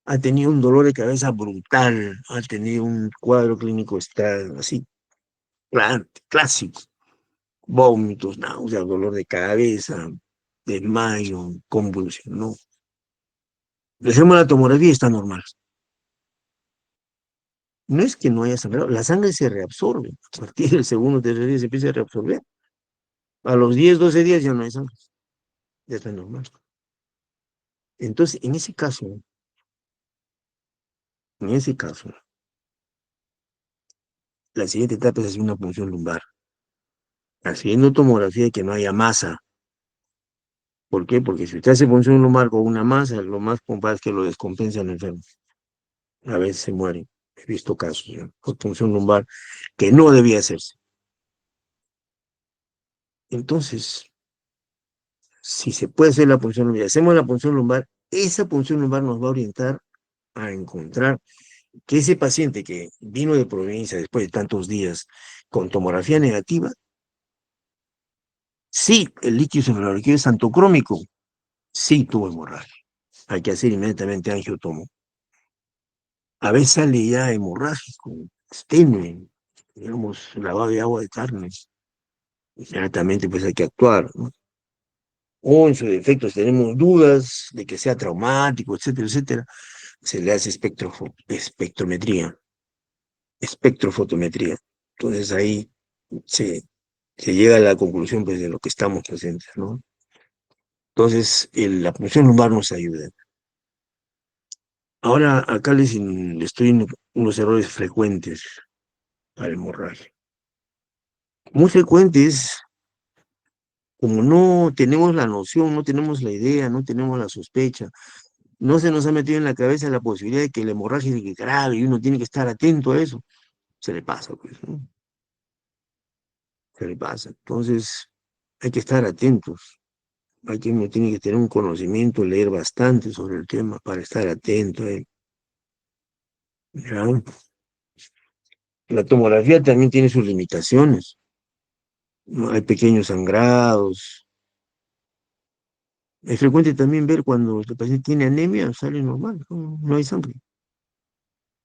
A: Ha tenido un dolor de cabeza brutal, ha tenido un cuadro clínico así, clásico, vómitos, náuseas, dolor de cabeza, desmayo, convulsión, ¿no? Le hacemos la tomografía y está normal. No es que no haya sangrado, la sangre se reabsorbe. A partir del segundo o tercer día se empieza a reabsorber. A los 10, 12 días ya no hay sangre, ya está normal. Entonces, en ese caso, la siguiente etapa es hacer una punción lumbar, haciendo tomografía y que no haya masa. ¿Por qué? Porque si usted hace punción lumbar con una masa, lo más probable es que lo descompensa el enfermo. A veces se muere. He visto casos, ¿no? Por punción lumbar que no debía hacerse. Entonces, si se puede hacer la punción lumbar, hacemos la punción lumbar, esa punción lumbar nos va a orientar a encontrar que ese paciente que vino de provincia después de tantos días con tomografía negativa, sí, el líquido cefalorraquídeo es antocrómico, sí tuvo hemorragia. Hay que hacer inmediatamente angiotomo. A veces sale ya hemorrágico, tenue, digamos, lavado de agua de carne. Inmediatamente pues hay que actuar, ¿no? O en su defecto, si tenemos dudas de que sea traumático, etcétera, etcétera, se le hace espectrofotometría. Entonces ahí se, se llega a la conclusión pues, de lo que estamos presentes, ¿no? Entonces, la punción lumbar nos ayuda. Ahora, acá les estoy en unos errores frecuentes para hemorragia. Muy frecuentes, como no tenemos la noción, no tenemos la idea, no tenemos la sospecha, no se nos ha metido en la cabeza la posibilidad de que la hemorragia es grave y uno tiene que estar atento a eso, se le pasa, pues, ¿no? Se le pasa. Entonces, hay que estar atentos. Uno tiene que tener un conocimiento, leer bastante sobre el tema para estar atento. ¿Ya? La tomografía también tiene sus limitaciones, ¿no? Hay pequeños sangrados. Es frecuente también ver cuando el paciente tiene anemia, sale normal, no hay sangre,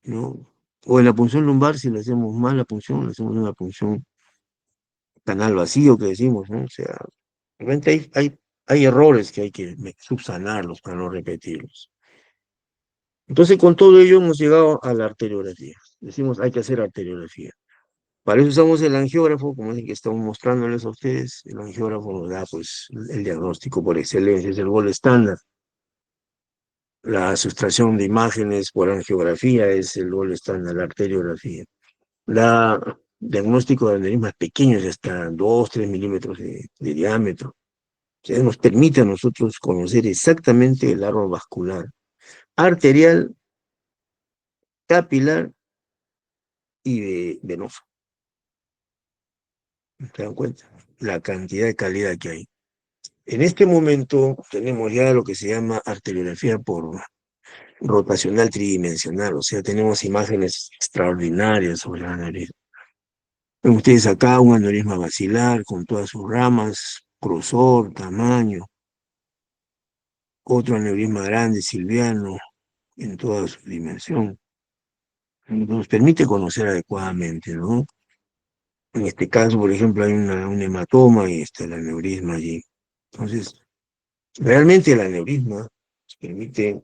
A: ¿no? O en la punción lumbar, si le hacemos mal la punción, le hacemos una punción canal vacío que decimos, ¿no? O sea, realmente hay errores que hay que subsanarlos para no repetirlos. Entonces, con todo ello hemos llegado a la arteriografía. Decimos, hay que hacer arteriografía. Para eso usamos el angiógrafo, como es el que estamos mostrándoles a ustedes. El angiógrafo nos da, pues, el diagnóstico por excelencia, es el gol estándar. La sustracción de imágenes por angiografía es el gol estándar, la arteriografía. Da diagnóstico de aneurismas pequeños, hasta 2, 3 milímetros de diámetro. O sea, nos permite a nosotros conocer exactamente el árbol vascular, arterial, capilar y venoso. ¿Se dan cuenta? La cantidad de calidad que hay. En este momento tenemos ya lo que se llama arteriografía por rotacional tridimensional, o sea, tenemos imágenes extraordinarias sobre el aneurisma. Ven ustedes acá un aneurisma basilar con todas sus ramas, grosor, tamaño, otro aneurisma grande, silviano, en toda su dimensión. Nos permite conocer adecuadamente, ¿no? En este caso, por ejemplo, hay un hematoma y está el aneurisma allí. Entonces, realmente el aneurisma nos permite,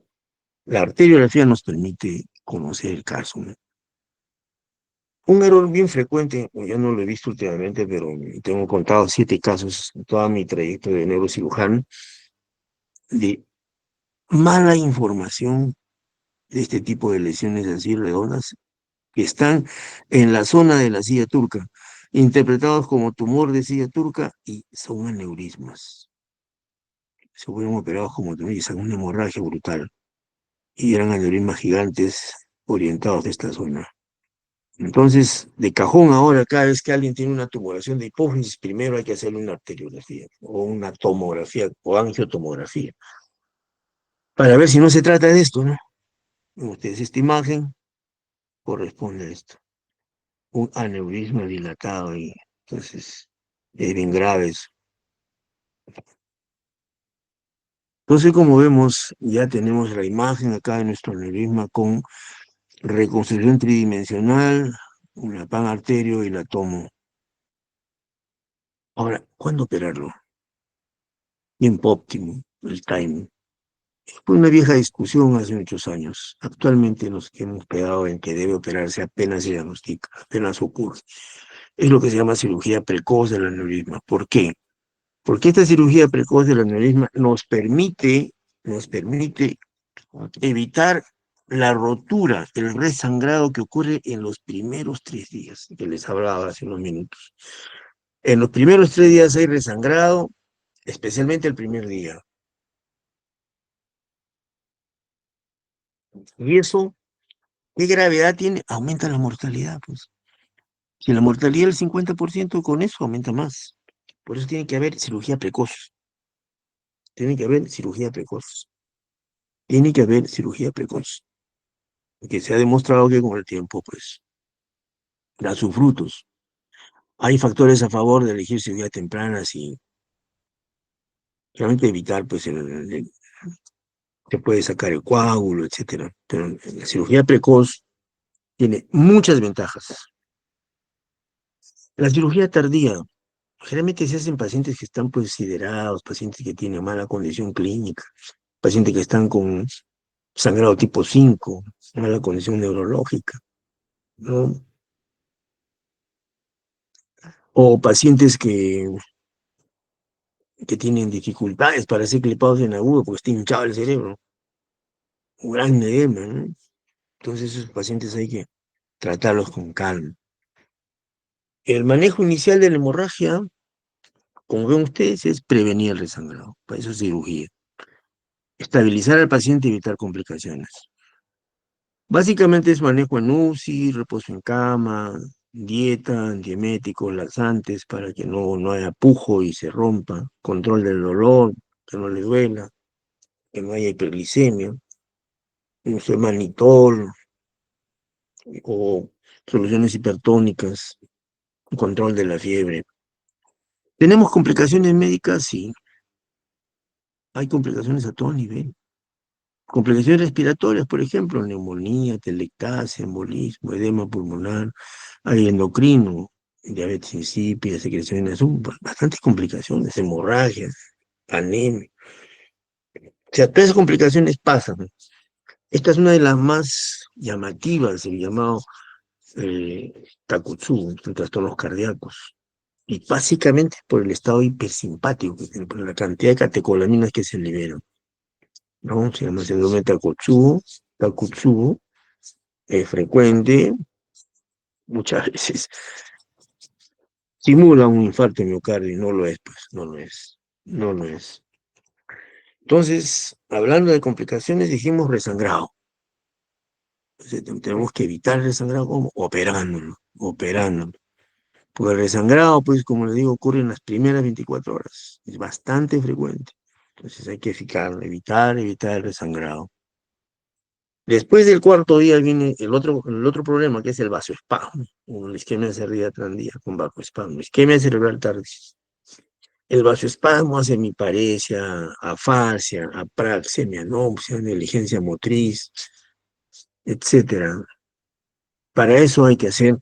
A: la arteriografía nos permite conocer el caso, ¿no? Un error bien frecuente, ya no lo he visto últimamente, pero tengo contado 7 casos en toda mi trayecto de neurocirujano, de mala información de este tipo de lesiones así redondas, que están en la zona de la silla turca, interpretados como tumor de silla turca y son aneurismas. Se fueron operados como tumores, una hemorragia brutal, y eran aneurismas gigantes orientados de esta zona. Entonces, de cajón ahora, cada vez que alguien tiene una tumoración de hipófisis, primero hay que hacerle una arteriografía, o una tomografía, o angiotomografía, para ver si no se trata de esto, ¿no? Ustedes, esta imagen corresponde a esto, un aneurisma dilatado, y entonces es bien grave eso. Entonces, como vemos, ya tenemos la imagen acá de nuestro aneurisma con reconstrucción tridimensional, una pan arterio y la tomo. Ahora, ¿cuándo operarlo? Tiempo óptimo, el timing. Fue una vieja discusión hace muchos años. Actualmente nos hemos quedado en que debe operarse apenas se diagnostica, apenas ocurre. Es lo que se llama cirugía precoz del aneurisma. ¿Por qué? Porque esta cirugía precoz del aneurisma nos permite evitar la rotura, el resangrado que ocurre en los primeros 3 días, que les hablaba hace unos minutos. En los primeros 3 días hay resangrado, especialmente el primer día. Y eso, ¿qué gravedad tiene? Aumenta la mortalidad, pues. Si la mortalidad es el 50%, con eso aumenta más. Por eso tiene que haber cirugía precoz. Tiene que haber cirugía precoz. Tiene que haber cirugía precoz. Que se ha demostrado que con el tiempo, pues, da sus frutos. Hay factores a favor de elegir cirugía temprana, y realmente evitar, pues, se puede sacar el coágulo, etcétera. Pero la cirugía precoz tiene muchas ventajas. La cirugía tardía, generalmente se hacen pacientes que están pues siderados, pacientes que tienen mala condición clínica, pacientes que están con sangrado tipo 5, mala condición neurológica, ¿no? O pacientes que tienen dificultades para ser clipados en agudo porque está hinchado el cerebro, un gran edema, ¿no? Entonces esos pacientes hay que tratarlos con calma. El manejo inicial de la hemorragia, como ven ustedes, es prevenir el resangrado, para eso es cirugía. Estabilizar al paciente y evitar complicaciones. Básicamente es manejo en UCI, reposo en cama, dieta, antieméticos, laxantes para que no haya pujo y se rompa, control del dolor, que no le duela, que no haya hiperglicemia, no sé, manitol o soluciones hipertónicas, control de la fiebre. ¿Tenemos complicaciones médicas? Sí, hay complicaciones a todo nivel. Complicaciones respiratorias, por ejemplo, neumonía, telectasia, embolismo, edema pulmonar, hay endocrino, diabetes insípida, secreciones, son bastantes complicaciones, hemorragias, anemia. O sea, todas esas complicaciones pasan. Esta es una de las más llamativas, el llamado eh, Takotsubo, trastornos cardíacos. Y básicamente por el estado hipersimpático que tiene, por la cantidad de catecolaminas que se liberan. ¿No? Se llama síndrome de Takotsubo, es frecuente, muchas veces simula un infarto de miocardio y no lo es, pues, no lo es, no lo es. Entonces, hablando de complicaciones, dijimos resangrado. Entonces, tenemos que evitar el resangrado como operándolo, operándolo. Porque el resangrado, pues, como le digo, ocurre en las primeras 24 horas. Es bastante frecuente. Entonces hay que evitar el resangrado. Después del cuarto día viene el otro problema, que es el vasoespasmo, o la isquemia cerebral tardía con vasoespasmo, isquemia cerebral tardía. El vasoespasmo hace hemiparesia, afasia, apraxia, mianopsia, negligencia motriz, etcétera. Para eso hay que hacer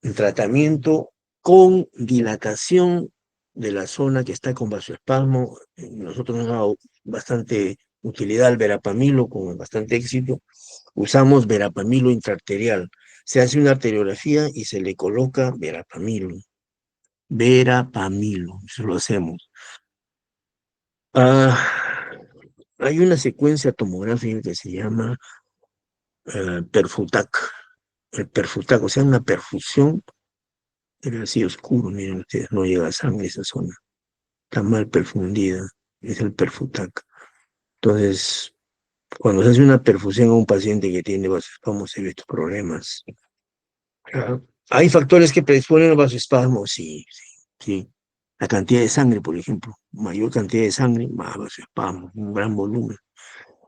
A: el tratamiento con dilatación de la zona que está con vasoespasmo. Nosotros nos ha dado bastante utilidad al verapamilo con bastante éxito. Usamos verapamilo intraarterial. Se hace una arteriografía y se le coloca verapamilo. Verapamilo, eso lo hacemos. Ah, hay una secuencia tomográfica que se llama Perfutac. El Perfutac, o sea, una perfusión, pero así oscuro, miren ustedes, no llega sangre a esa zona. Está mal perfundida, es el Perfutac. Entonces, cuando se hace una perfusión a un paciente que tiene vasoespasmo, se ve estos problemas. Ah, ¿hay factores que predisponen al vasoespasmo? Sí, sí, sí. La cantidad de sangre, por ejemplo. Mayor cantidad de sangre, más vasoespasmo, un gran volumen.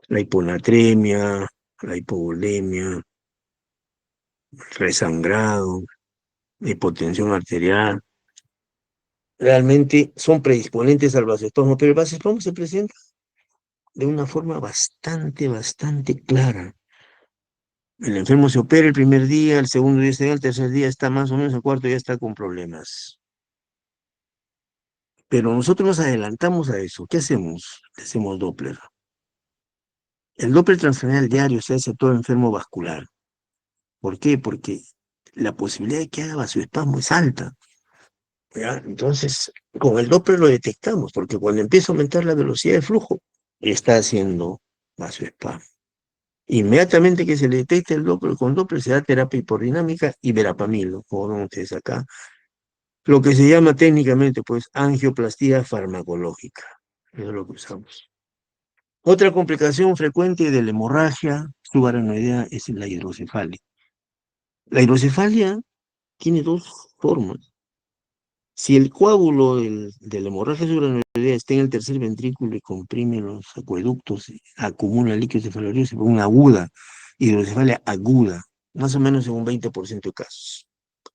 A: La hiponatremia, la hipovolemia, resangrado, hipotensión arterial, realmente son predisponentes al vasoespasmo, pero el vasoespasmo se presenta de una forma bastante clara. El enfermo se opera el primer día, el segundo día está bien, el tercer día está más o menos, el cuarto día está con problemas. Pero nosotros nos adelantamos a eso. ¿Qué hacemos? Le hacemos Doppler. El Doppler transcranial diario se hace a todo enfermo vascular. ¿Por qué? Porque la posibilidad de que haga vasoespasmo es alta. ¿Ya? Entonces, con el Doppler lo detectamos, porque cuando empieza a aumentar la velocidad de flujo, está haciendo vasoespasmo. Inmediatamente que se le detecta el Doppler, con Doppler se da terapia hipodinámica y verapamilo, como ven ustedes acá, lo que se llama técnicamente, pues, angioplastía farmacológica. Eso es lo que usamos. Otra complicación frecuente de la hemorragia subaracnoidea es la hidrocefalia. La hidrocefalia tiene dos formas. Si el coágulo de la hemorragia subaracnoidea está en el tercer ventrículo y comprime los acueductos, acumula líquido cefalorioso, se pone una aguda, hidrocefalia aguda, más o menos en un 20% de casos.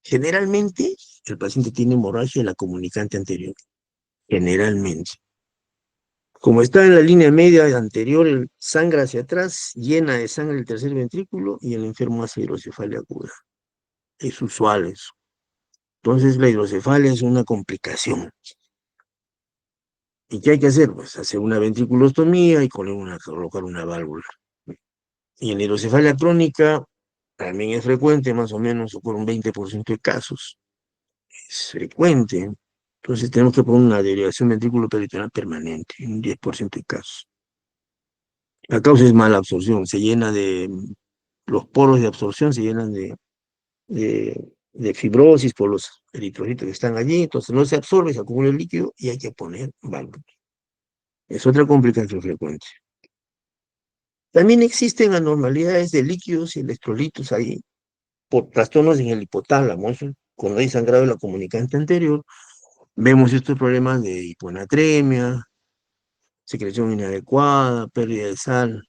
A: Generalmente, el paciente tiene hemorragia en la comunicante anterior. Generalmente. Como está en la línea media anterior, el sangra hacia atrás, llena de sangre el tercer ventrículo y el enfermo hace hidrocefalia aguda. Es usual eso. Entonces la hidrocefalia es una complicación. ¿Y qué hay que hacer? Pues hacer una ventriculostomía y colocar una válvula. Y en la hidrocefalia crónica también es frecuente, más o menos por un 20% de casos. Es frecuente. Entonces tenemos que poner una derivación ventriculo-peritoneal permanente en un 10% de casos. La causa es mala absorción, se llena de, los poros de absorción se llenan de fibrosis por los eritrocitos que están allí, entonces no se absorbe, se acumula el líquido y hay que poner válvulas. Es otra complicación frecuente. También existen anormalidades de líquidos y electrolitos ahí por trastornos en el hipotálamo, eso cuando hay sangrado de la comunicante anterior, vemos estos problemas de hiponatremia, secreción inadecuada, pérdida de sal.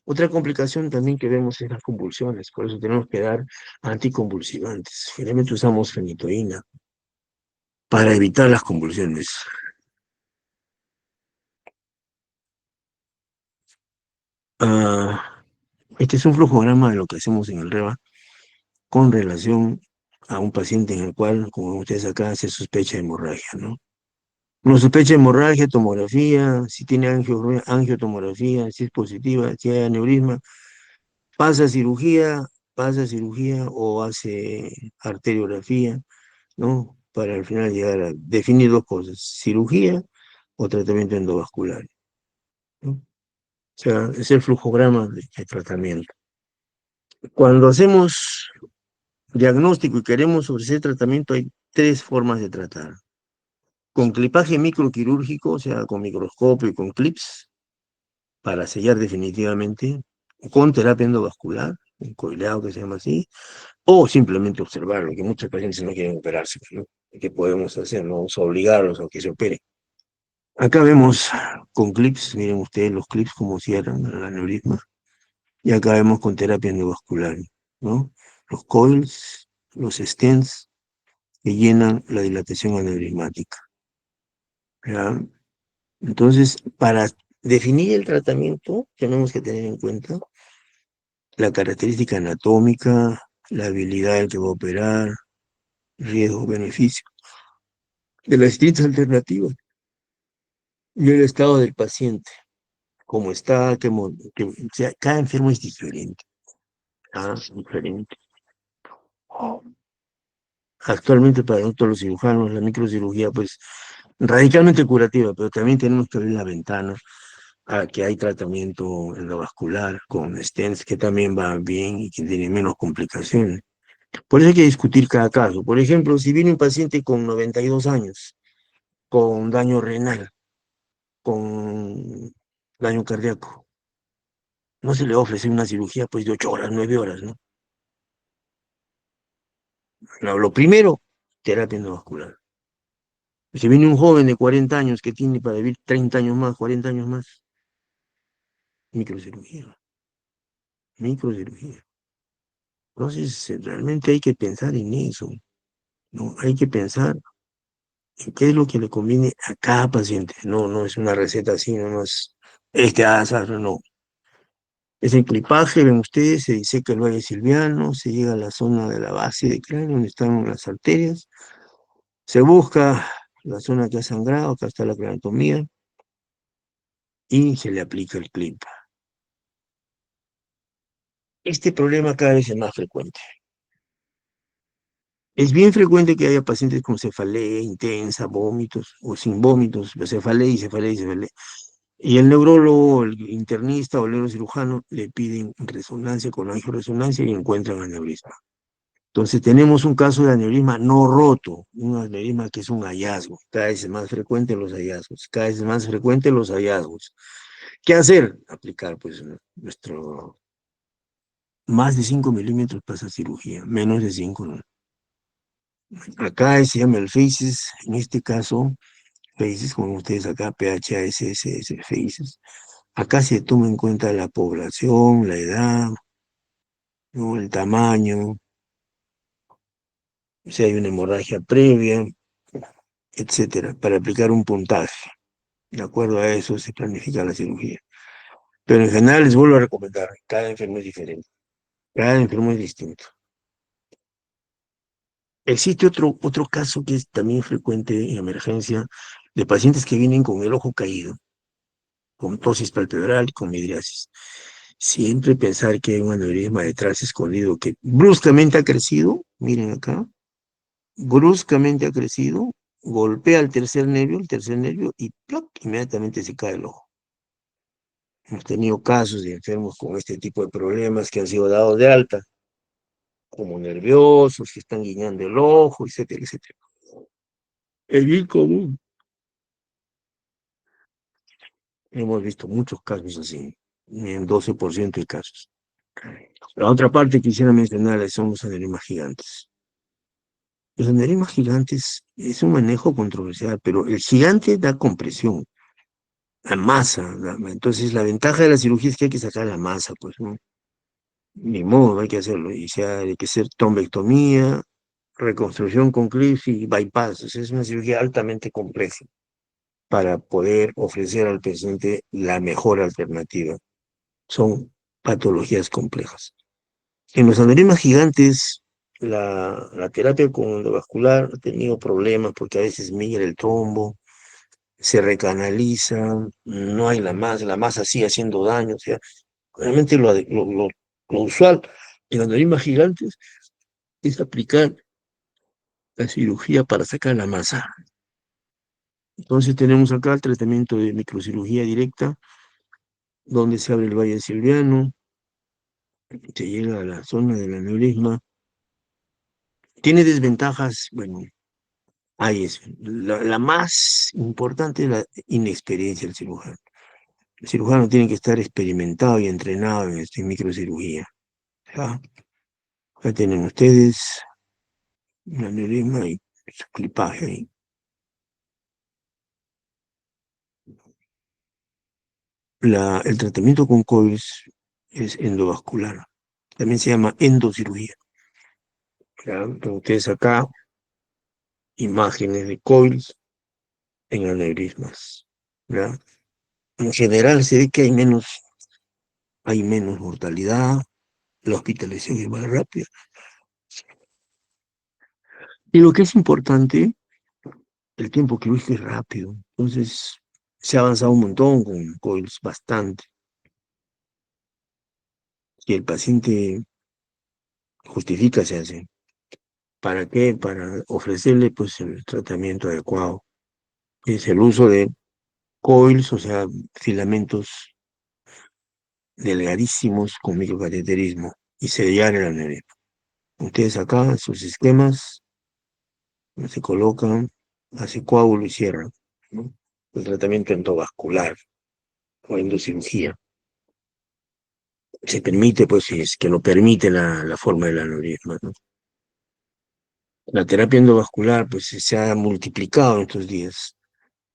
A: Otra complicación también que vemos es las convulsiones, por eso tenemos que dar anticonvulsivantes. Generalmente usamos fenitoína para evitar las convulsiones. Ah, este es un flujograma de lo que hacemos en el REBA con relación a un paciente en el cual, como ustedes acá, se sospecha de hemorragia, ¿no? Uno sospecha de hemorragia, tomografía, si tiene angiotomografía, si es positiva, si hay aneurisma, pasa cirugía, pasa cirugía o hace arteriografía, ¿no? Para al final llegar a definir dos cosas, cirugía o tratamiento endovascular, ¿no? O sea, es el flujograma de tratamiento. Cuando hacemos diagnóstico y queremos ofrecer tratamiento, hay tres formas de tratar. Con clipaje microquirúrgico, o sea, con microscopio y con clips, para sellar definitivamente, con terapia endovascular, un coileado que se llama así, o simplemente observarlo, que muchos pacientes no quieren operarse, ¿no? ¿Qué podemos hacer? No vamos a obligarlos a que se operen. Acá vemos con clips, miren ustedes los clips como cierran el aneurisma, y acá vemos con terapia endovascular, ¿no? Los coils, los stents que llenan la dilatación aneurismática, ¿ya? Entonces, para definir el tratamiento, tenemos que tener en cuenta la característica anatómica, la habilidad del que va a operar, riesgo-beneficio de las distintas alternativas y el estado del paciente, cómo está, o sea, cada enfermo es diferente, ¿ah? Diferente. Actualmente para nosotros los cirujanos, la microcirugía, pues radicalmente curativa, pero también tenemos que abrir la ventana a que hay tratamiento endovascular con stents que también va bien y que tiene menos complicaciones. Por eso hay que discutir cada caso. Por ejemplo, si viene un paciente con 92 años, con daño renal, con daño cardíaco, no se le ofrece una cirugía pues de 8 horas, 9 horas, ¿no? Lo primero, terapia endovascular. Si viene un joven de 40 años que tiene para vivir 30 años más, 40 años más, microcirugía, microcirugía. Entonces, realmente hay que pensar en eso, ¿no? Hay que pensar en qué es lo que le conviene a cada paciente. No, no es una receta así, no es azar, no. Es el clipaje, ven ustedes, se diseca el valle silviano, se llega a la zona de la base del cráneo, donde están las arterias, se busca la zona que ha sangrado, acá está la craniotomía, y se le aplica el clip. Este problema cada vez es más frecuente. Es bien frecuente que haya pacientes con cefalea intensa, vómitos, o sin vómitos, pero cefalea y cefalea y cefalea. Y el neurólogo, el internista o el neurocirujano le piden resonancia con angioresonancia y encuentran aneurisma. Entonces tenemos un caso de aneurisma no roto, un aneurisma que es un hallazgo. Cada vez es más frecuente los hallazgos, cada vez es más frecuente los hallazgos. ¿Qué hacer? Aplicar pues nuestro más de 5 milímetros para esa cirugía, menos de 5 no. Acá se llama el FACES, en este caso, FACES, como ustedes acá, PHASS, FACES. Acá se toma en cuenta la población, la edad, ¿no? El tamaño, si hay una hemorragia previa, etcétera, para aplicar un puntaje. De acuerdo a eso se planifica la cirugía. Pero en general les vuelvo a recomendar, cada enfermo es diferente, cada enfermo es distinto. Existe otro caso que es también frecuente en emergencia de pacientes que vienen con el ojo caído, con tosis palpebral, con midriasis. Siempre pensar que hay un aneurisma detrás escondido que bruscamente ha crecido, miren acá, bruscamente ha crecido, golpea el tercer nervio y ¡plac! Inmediatamente se cae el ojo. Hemos tenido casos de enfermos con este tipo de problemas que han sido dados de alta, como nerviosos, que están guiñando el ojo, etcétera, etcétera. Es bien común. Hemos visto muchos casos así, en 12% de casos. La otra parte que quisiera mencionar son los aneurismas gigantes. Los aneurismas gigantes es un manejo controversial, pero el gigante da compresión, la masa. Entonces, la ventaja de la cirugía es que hay que sacar la masa, pues, ¿no? Ni modo, hay que hacerlo. Y sea, hay que hacer trombectomía, reconstrucción con clips y bypass. O sea, es una cirugía altamente compleja para poder ofrecer al paciente la mejor alternativa. Son patologías complejas. En los aneurismas gigantes, la terapia con endovascular ha tenido problemas porque a veces migra el trombo, se recanaliza, no hay la masa sigue haciendo daño. O sea, realmente lo usual en aneurismas gigantes es aplicar la cirugía para sacar la masa. Entonces tenemos acá el tratamiento de microcirugía directa, donde se abre el valle silviano, se llega a la zona del aneurisma. Tiene desventajas, bueno, ahí es. La más importante es la inexperiencia del cirujano. El cirujano tiene que estar experimentado y entrenado en microcirugía. ¿Ya? Acá tienen ustedes un aneurisma y su clipaje ahí. El tratamiento con coils es endovascular. También se llama endocirugía. ¿Ya? Entonces, ustedes acá imágenes de coils en aneurismas. ¿Ya? En general se ve que hay menos mortalidad, la hospitalización es más rápida. Y lo que es importante, el tiempo quirúrgico es rápido. Entonces, se ha avanzado un montón con coils, bastante. Si el paciente justifica, se hace. ¿Para qué? Para ofrecerle pues el tratamiento adecuado. Es el uso de coils, o sea, filamentos delgadísimos con microcateterismo y sellar el aneurisma. Ustedes acá, sus esquemas, se colocan, hace coágulo y cierran, ¿no? El tratamiento endovascular o endocirugía. Se permite, pues, si es que lo permite la forma del aneurisma, ¿no? La terapia endovascular, pues, se ha multiplicado en estos días.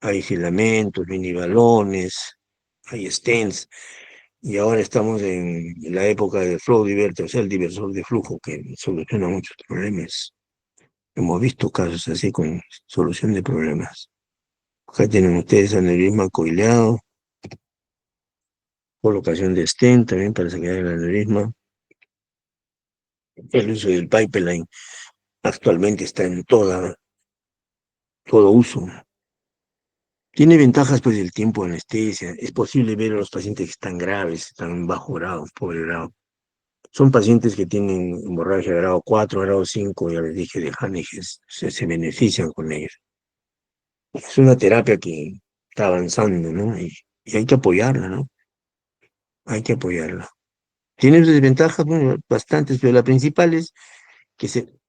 A: Hay filamentos, mini balones, hay stents, y ahora estamos en la época del flow diverter, o sea, el diversor de flujo que soluciona muchos problemas. Hemos visto casos así con solución de problemas. Acá tienen ustedes aneurisma coileado, colocación de stent también para sacar el aneurisma. El uso del pipeline actualmente está en todo uso. Tiene ventajas pues el tiempo de anestesia. Es posible ver a los pacientes que están graves, están bajo grado, pobre grado. Son pacientes que tienen hemorragia de grado 4, grado 5, ya les dije, de Hanniges, se benefician con ellos. Es una terapia que está avanzando, ¿no? Y hay que apoyarla, ¿no? Hay que apoyarla. Tiene sus desventajas, bueno, bastantes, pero la principal es que se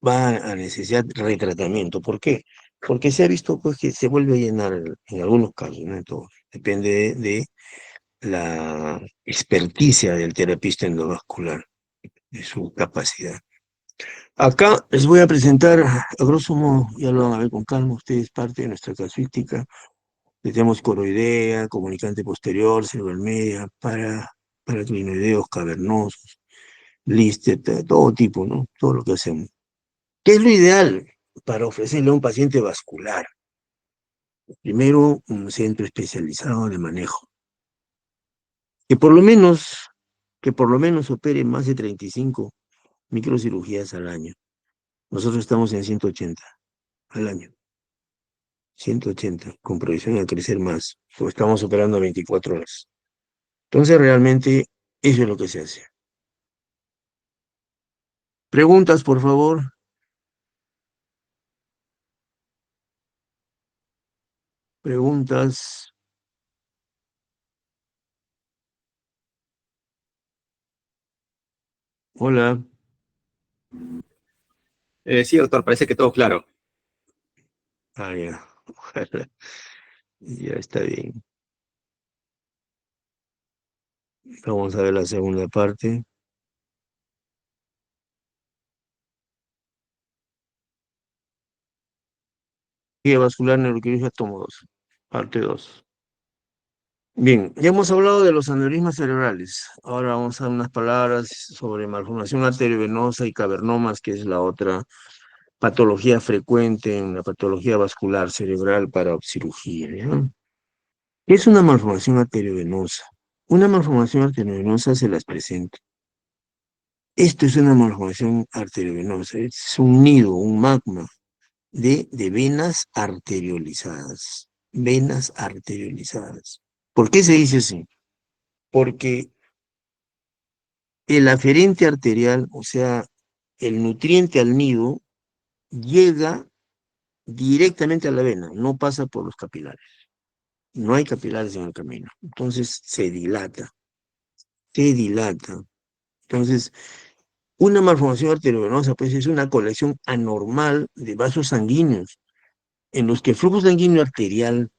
A: va a necesitar retratamiento. ¿Por qué? Porque se ha visto pues, que se vuelve a llenar en algunos casos, no en todos. Depende de la experticia del terapista endovascular, de su capacidad. Acá les voy a presentar, a grosso modo, ya lo van a ver con calma, ustedes parte de nuestra casuística. Tenemos coroidea, comunicante posterior, media, para clinoideos cavernosos, lister, todo tipo, ¿no? Todo lo que hacemos. ¿Qué es lo ideal para ofrecerle a un paciente vascular? Primero, un centro especializado de manejo, que por lo menos, que por lo menos opere más de 35 microcirugías al año. Nosotros estamos en 180 al año. 180 con proyección a crecer más. O estamos operando a 24 horas. Entonces, realmente, eso es lo que se hace. Preguntas, por favor. Preguntas. Hola.
B: Sí, doctor, parece que todo claro.
A: Ah, ya. Ojalá. Ya está bien. Vamos a ver la segunda parte. vascular neuroquirúrgica tomo 2, parte 2. Bien, ya hemos hablado de los aneurismas cerebrales. Ahora vamos a dar unas palabras sobre malformación arteriovenosa y cavernomas, que es la otra patología frecuente en la patología vascular cerebral para cirugía, ¿ya? ¿Qué es una malformación arteriovenosa? Una malformación arteriovenosa se las presenta. Esto es una malformación arteriovenosa, es un nido, un magma de venas arteriolizadas. Venas arteriolizadas. ¿Por qué se dice así? Porque el aferente arterial, o sea, el nutriente al nido, llega directamente a la vena, no pasa por los capilares. No hay capilares en el camino. Entonces se dilata, se dilata. Entonces, una malformación arteriovenosa, pues es una colección anormal de vasos sanguíneos en los que el flujo sanguíneo arterial,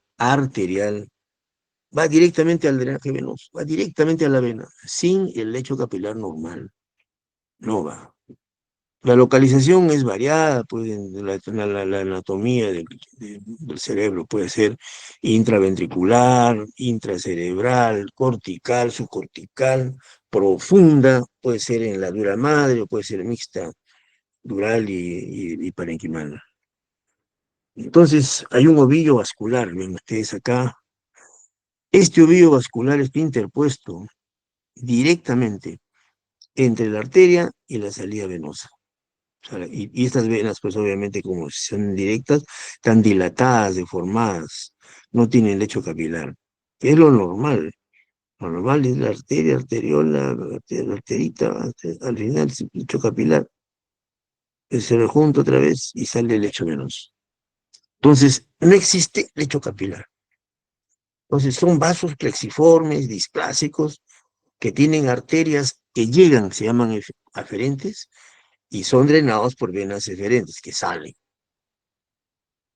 A: va directamente al drenaje venoso, va directamente a la vena, sin el lecho capilar normal. No va. La localización es variada, pues en la anatomía del cerebro puede ser intraventricular, intracerebral, cortical, subcortical, profunda, puede ser en la dura madre o puede ser mixta, dural y parenquimal. Entonces, hay un ovillo vascular, ven ustedes acá. Este ovillo vascular está interpuesto directamente entre la arteria y la salida venosa. O sea, y estas venas, pues obviamente como son directas, están dilatadas, deformadas, no tienen lecho capilar, que es lo normal. Lo normal es la arteria, arteriola, la arterita, al final el lecho capilar, que se rejunta otra vez y sale el lecho venoso. Entonces, no existe lecho capilar. Entonces, son vasos plexiformes, displásicos, que tienen arterias que llegan, se llaman aferentes, y son drenados por venas eferentes que salen.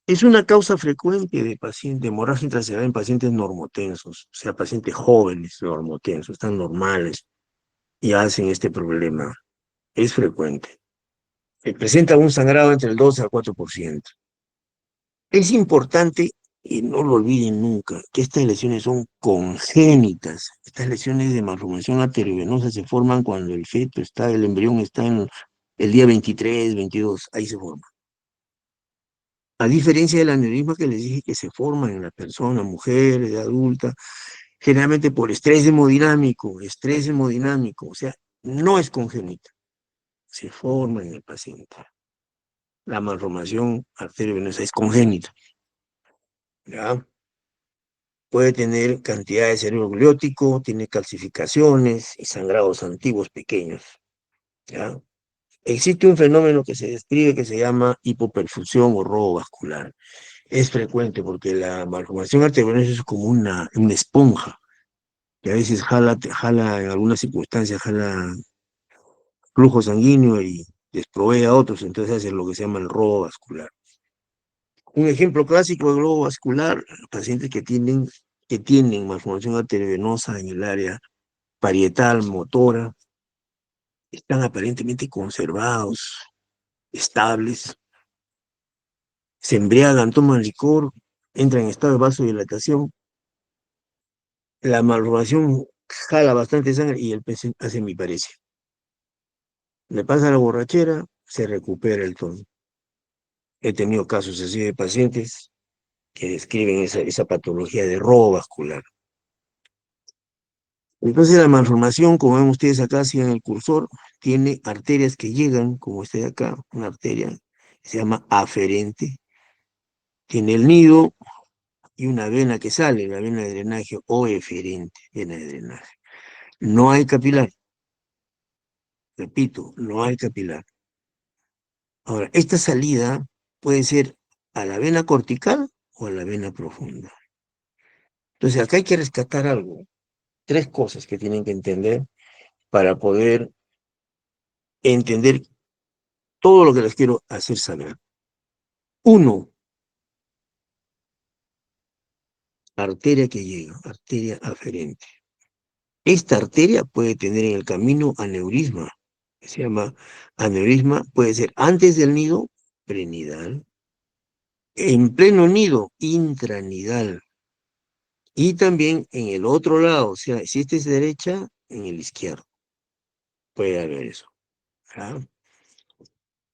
A: Es una causa frecuente de hemorragia intracerebral en pacientes normotensos, o sea, pacientes jóvenes normotensos, están normales y hacen este problema. Es frecuente. Presenta un sangrado entre el 12 al 4%. Es importante, y no lo olviden nunca, que estas lesiones son congénitas. Estas lesiones de malformación arteriovenosa se forman cuando el feto está, el embrión está en el día 23, 22, ahí se forma. A diferencia del aneurisma que les dije que se forma en la persona, mujer, edad adulta, generalmente por estrés hemodinámico, o sea, no es congénita, se forma en el paciente. La malformación arteriovenosa es congénita, ¿ya? Puede tener cantidad de cerebro gliótico, tiene calcificaciones y sangrados antiguos pequeños, ¿ya? Existe un fenómeno que se describe que se llama hipoperfusión o robo vascular. Es frecuente porque la malformación arteriovenosa es como una esponja, que a veces jala en algunas circunstancias, jala flujo sanguíneo y desprovee a otros, entonces hace lo que se llama el robo vascular. Un ejemplo clásico de robo vascular, pacientes que tienen malformación arteriovenosa en el área parietal, motora, están aparentemente conservados, estables, se embriagan, toman licor, entran en estado de vasodilatación, la malformación jala bastante sangre y el pez hace mi parecia. Le pasa la borrachera, se recupera el tono. He tenido casos así de pacientes que describen esa patología de robo vascular. Entonces la malformación, como ven ustedes acá, si en el cursor, tiene arterias que llegan, como este de acá, una arteria, se llama aferente, tiene el nido y una vena que sale, la vena de drenaje o eferente, vena de drenaje. No hay capilar, repito, no hay capilar. Ahora, esta salida puede ser a la vena cortical o a la vena profunda. Entonces acá hay que rescatar algo, tres cosas que tienen que entender para poder entender todo lo que les quiero hacer saber. Uno, arteria que llega, arteria aferente. Esta arteria puede tener en el camino aneurisma, que se llama aneurisma, puede ser antes del nido, prenidal, en pleno nido, intranidal. Y también en el otro lado, o sea, si esta es derecha, en el izquierdo. Puede haber eso. ¿Ah?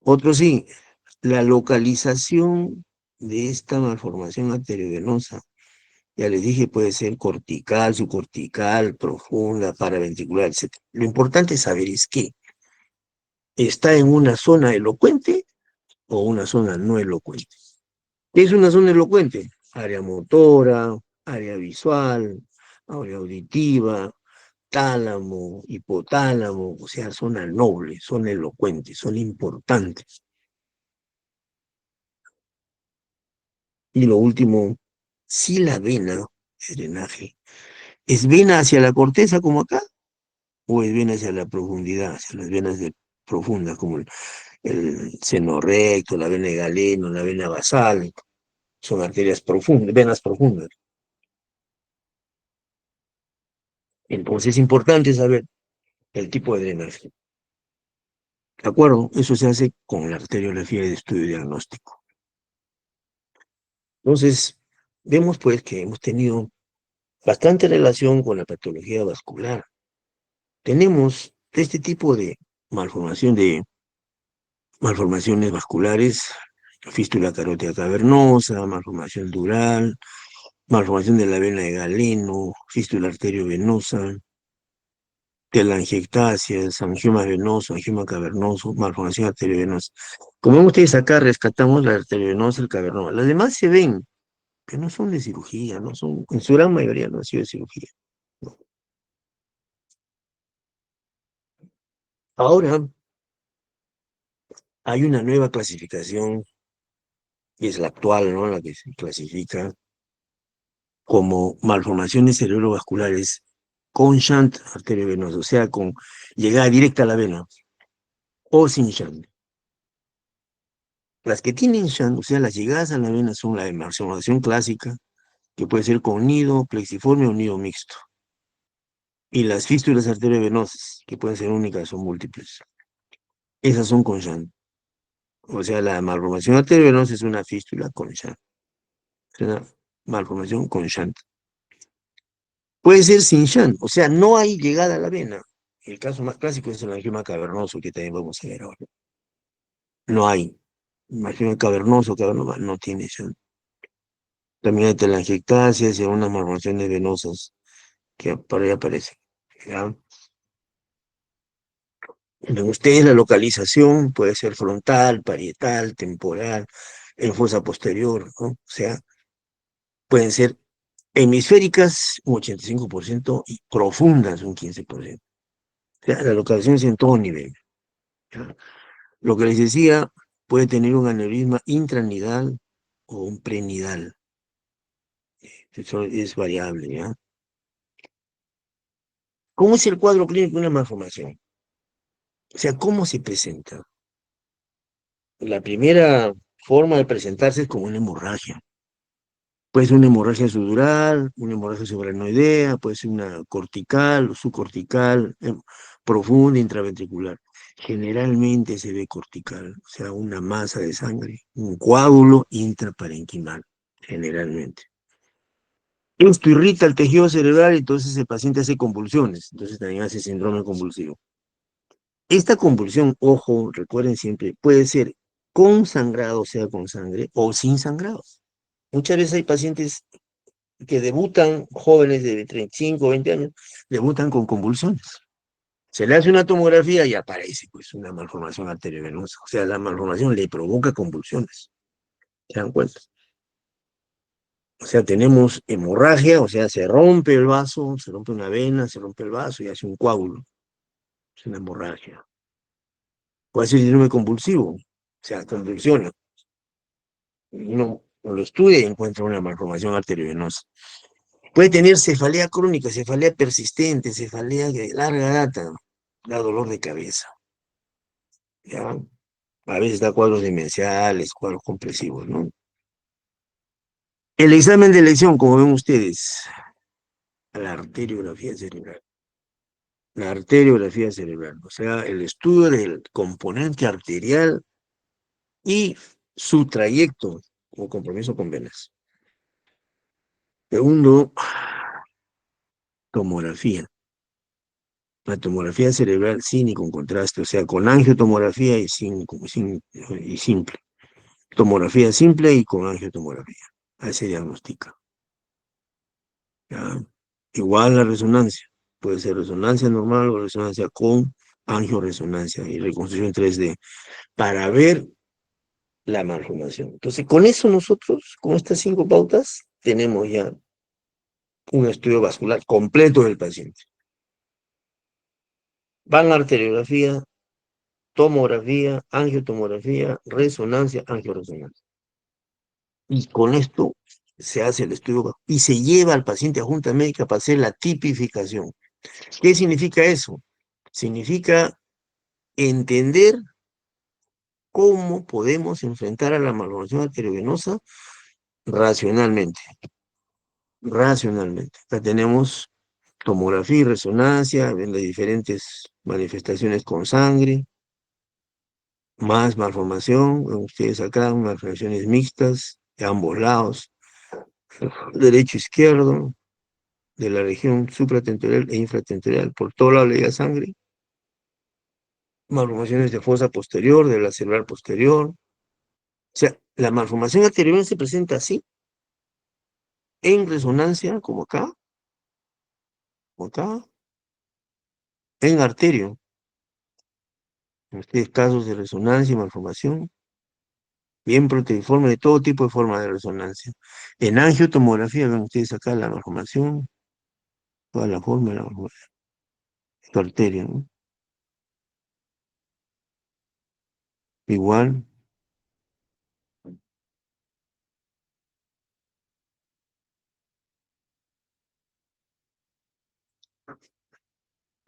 A: Otro sí, la localización de esta malformación arteriovenosa, ya les dije, puede ser cortical, subcortical, profunda, paraventricular, etc. Lo importante es saber es que está en una zona elocuente o una zona no elocuente. ¿Qué es una zona elocuente? Área motora, área visual, área auditiva, tálamo, hipotálamo, o sea, zona noble, son elocuentes, son importantes. Y lo último, si la vena, el drenaje, ¿es vena hacia la corteza como acá? ¿O es vena hacia la profundidad, hacia las venas profundas, como el seno recto, la vena de galeno, la vena basal? Son arterias profundas, venas profundas. Entonces es importante saber el tipo de drenaje. ¿De acuerdo? Eso se hace con la arteriografía de estudio diagnóstico. Entonces, vemos pues que hemos tenido bastante relación con la patología vascular. Tenemos este tipo de malformación de malformaciones vasculares, fístula carótida cavernosa, malformación dural, malformación de la vena de Galeno, fístula arteriovenosa, telangiectasias, angioma venoso, angioma cavernoso, malformación arteriovenosa. Como ven ustedes acá, rescatamos la arteriovenosa, el cavernoso. Las demás se ven, que no son de cirugía, no son, en su gran mayoría no han sido de cirugía. No. Ahora hay una nueva clasificación, y es la actual, ¿no? La que se clasifica como malformaciones cerebrovasculares con shunt arteriovenoso, o sea, con llegada directa a la vena, o sin shunt. Las que tienen shunt, o sea, las llegadas a la vena son la de malformación clásica, que puede ser con nido plexiforme o nido mixto, y las fístulas arteriovenosas, que pueden ser únicas o múltiples. Esas son con shunt. O sea, la malformación arteriovenosa es una fístula con shunt. Es una malformación con shunt. Puede ser sin shunt, o sea, no hay llegada a la vena. El caso más clásico es el angioma cavernoso, que también vamos a ver ahora. No hay. Angioma cavernoso, cavernoso, no tiene shunt. También hay telangiectasias y algunas malformaciones venosas que por ahí aparecen. ¿Ya? Ven ustedes la localización, puede ser frontal, parietal, temporal, en fosa posterior, ¿no? O sea, pueden ser hemisféricas un 85% y profundas un 15%. O sea, la localización es en todo nivel. ¿Ya? Lo que les decía, puede tener un aneurisma intranidal o un prenidal. Eso es variable, ¿ya? ¿Cómo es el cuadro clínico de una malformación? O sea, ¿cómo se presenta? La primera forma de presentarse es como una hemorragia. Puede ser una hemorragia sudural, una hemorragia subaracnoidea, puede ser una cortical, subcortical, profunda, intraventricular. Generalmente se ve cortical, o sea, una masa de sangre, un coágulo intraparenquimal, generalmente. Esto irrita el tejido cerebral y entonces el paciente hace convulsiones, entonces también hace síndrome convulsivo. Esta convulsión, ojo, recuerden siempre, puede ser con sangrado, o sea, con sangre, o sin sangrado. Muchas veces hay pacientes que debutan, jóvenes de 35, 20 años, debutan con convulsiones. Se le hace una tomografía y aparece pues una malformación arteriovenosa. O sea, la malformación le provoca convulsiones. ¿Se dan cuenta? O sea, tenemos hemorragia, o sea, se rompe el vaso, se rompe una vena, se rompe el vaso y hace un coágulo. Es una hemorragia. Puede ser síndrome convulsivo, o sea, convulsiona. Uno lo estudia y encuentra una malformación arteriovenosa. Puede tener cefalea crónica, cefalea persistente, cefalea de larga data, da dolor de cabeza. ¿Ya? A veces da cuadros demenciales, cuadros compresivos, ¿no? El examen de elección, como ven ustedes, la arteriografía cerebral. La arteriografía cerebral, o sea, el estudio del componente arterial y su trayecto o compromiso con venas. Segundo, tomografía. La tomografía cerebral sin y con contraste, o sea, con angiotomografía y simple. Tomografía simple y con angiotomografía. Ahí se diagnostica. ¿Ya? Igual la resonancia. Puede ser resonancia normal o resonancia con angioresonancia y reconstrucción 3D para ver la malformación. Entonces, con eso nosotros, con estas 5 pautas, tenemos ya un estudio vascular completo del paciente. Van arteriografía, tomografía, angiotomografía, resonancia, angioresonancia. Y con esto se hace el estudio y se lleva al paciente a junta médica para hacer la tipificación. ¿Qué significa eso? Significa entender cómo podemos enfrentar a la malformación arteriovenosa racionalmente. Racionalmente. Acá tenemos tomografía y resonancia, ven las diferentes manifestaciones con sangre, más malformación, ven ustedes acá, malformaciones mixtas de ambos lados, derecho, izquierdo, de la región supratentorial e infratentorial, por todo lado le da sangre, malformaciones de fosa posterior, de la cerebral posterior. O sea, la malformación arterial se presenta así, en resonancia, como acá, en arterio, en ustedes casos de resonancia y malformación, bien proteiforme de todo tipo de forma de resonancia. En angiotomografía, ven ustedes acá la malformación, toda la forma de la malformación, su arteria, ¿no? Igual.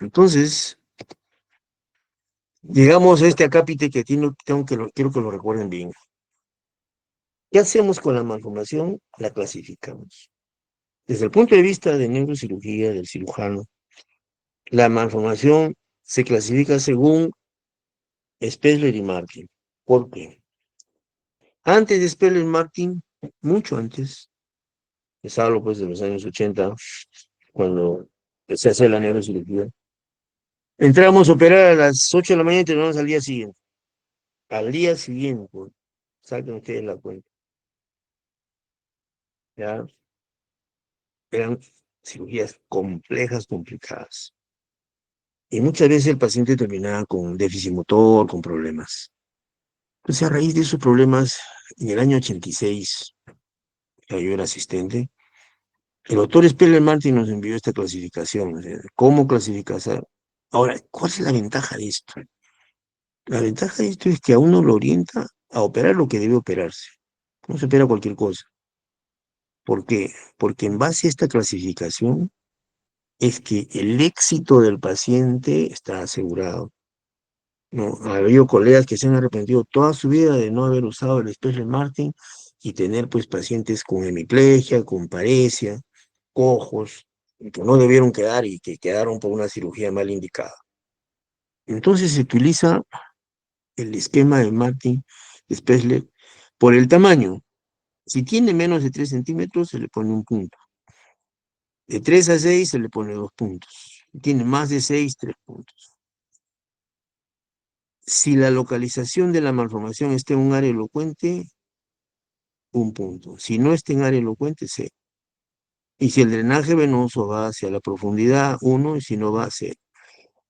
A: Entonces, llegamos a este acápite que quiero que lo recuerden bien. ¿Qué hacemos con la malformación? La clasificamos. Desde el punto de vista de neurocirugía, del cirujano, la malformación se clasifica según Spessler y Martin. ¿Por qué? Antes de Spessler y Martin, mucho antes, les hablo pues de los años 80, cuando se hace la neurocirugía, entramos a operar a las 8 de la mañana y terminamos al día siguiente. Al día siguiente, pues, saquen ustedes la cuenta. ¿Ya? Eran cirugías complejas, complicadas. Y muchas veces el paciente terminaba con déficit motor, con problemas. Entonces, a raíz de esos problemas, en el año 86, ya yo era asistente, el doctor Speller Martin nos envió esta clasificación. O sea, ¿cómo clasificar? Ahora, ¿cuál es la ventaja de esto? La ventaja de esto es que a uno lo orienta a operar lo que debe operarse. No se opera cualquier cosa. ¿Por qué? Porque en base a esta clasificación es que el éxito del paciente está asegurado. No, ha habido colegas que se han arrepentido toda su vida de no haber usado el Special Martin y tener pues pacientes con hemiplegia, con paresia, cojos, que no debieron quedar y que quedaron por una cirugía mal indicada. Entonces se utiliza el esquema de Martin Spessler por el tamaño. Si tiene menos de 3 centímetros, se le pone un punto. De 3 a 6 se le pone 2 puntos. Si tiene más de 6, 3 puntos. Si la localización de la malformación está en un área elocuente, un punto. Si no está en área elocuente, cero. Y si el drenaje venoso va hacia la profundidad, uno, y si no va, cero.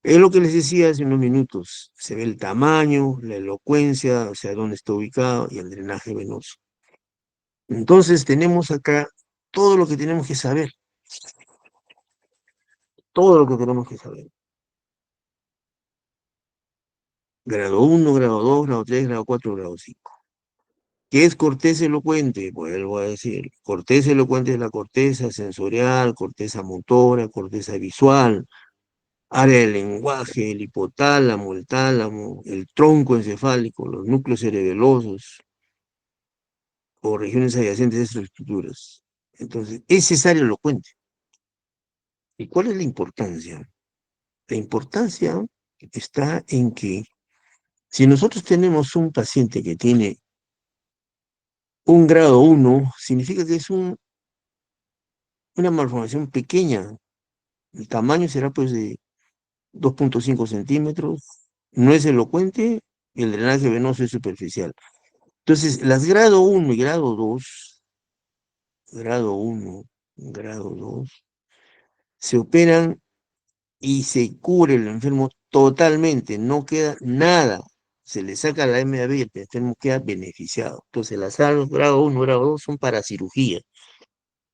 A: Es lo que les decía hace unos minutos. Se ve el tamaño, la elocuencia, o sea, dónde está ubicado y el drenaje venoso. Entonces tenemos acá todo lo que tenemos que saber. Todo lo que tenemos que saber. Grado 1, grado 2, grado 3, grado 4, grado 5. ¿Qué es corteza elocuente? Vuelvo a decir, corteza elocuente es la corteza sensorial, corteza motora, corteza visual, área del lenguaje, el hipotálamo, el tálamo, el tronco encefálico, los núcleos cerebelosos o regiones adyacentes a estas estructuras. Entonces, esa es área elocuente. ¿Y cuál es la importancia? La importancia está en que si nosotros tenemos un paciente que tiene Un grado uno significa que es una malformación pequeña. El tamaño será pues de 2,5 centímetros. No es elocuente y el drenaje venoso es superficial. Entonces, las grado uno y grado uno grado 2 se operan y se cubre el enfermo totalmente, no queda nada. Se le saca la MAB y el enfermo queda beneficiado. Entonces, las grado uno grado 2 son para cirugía.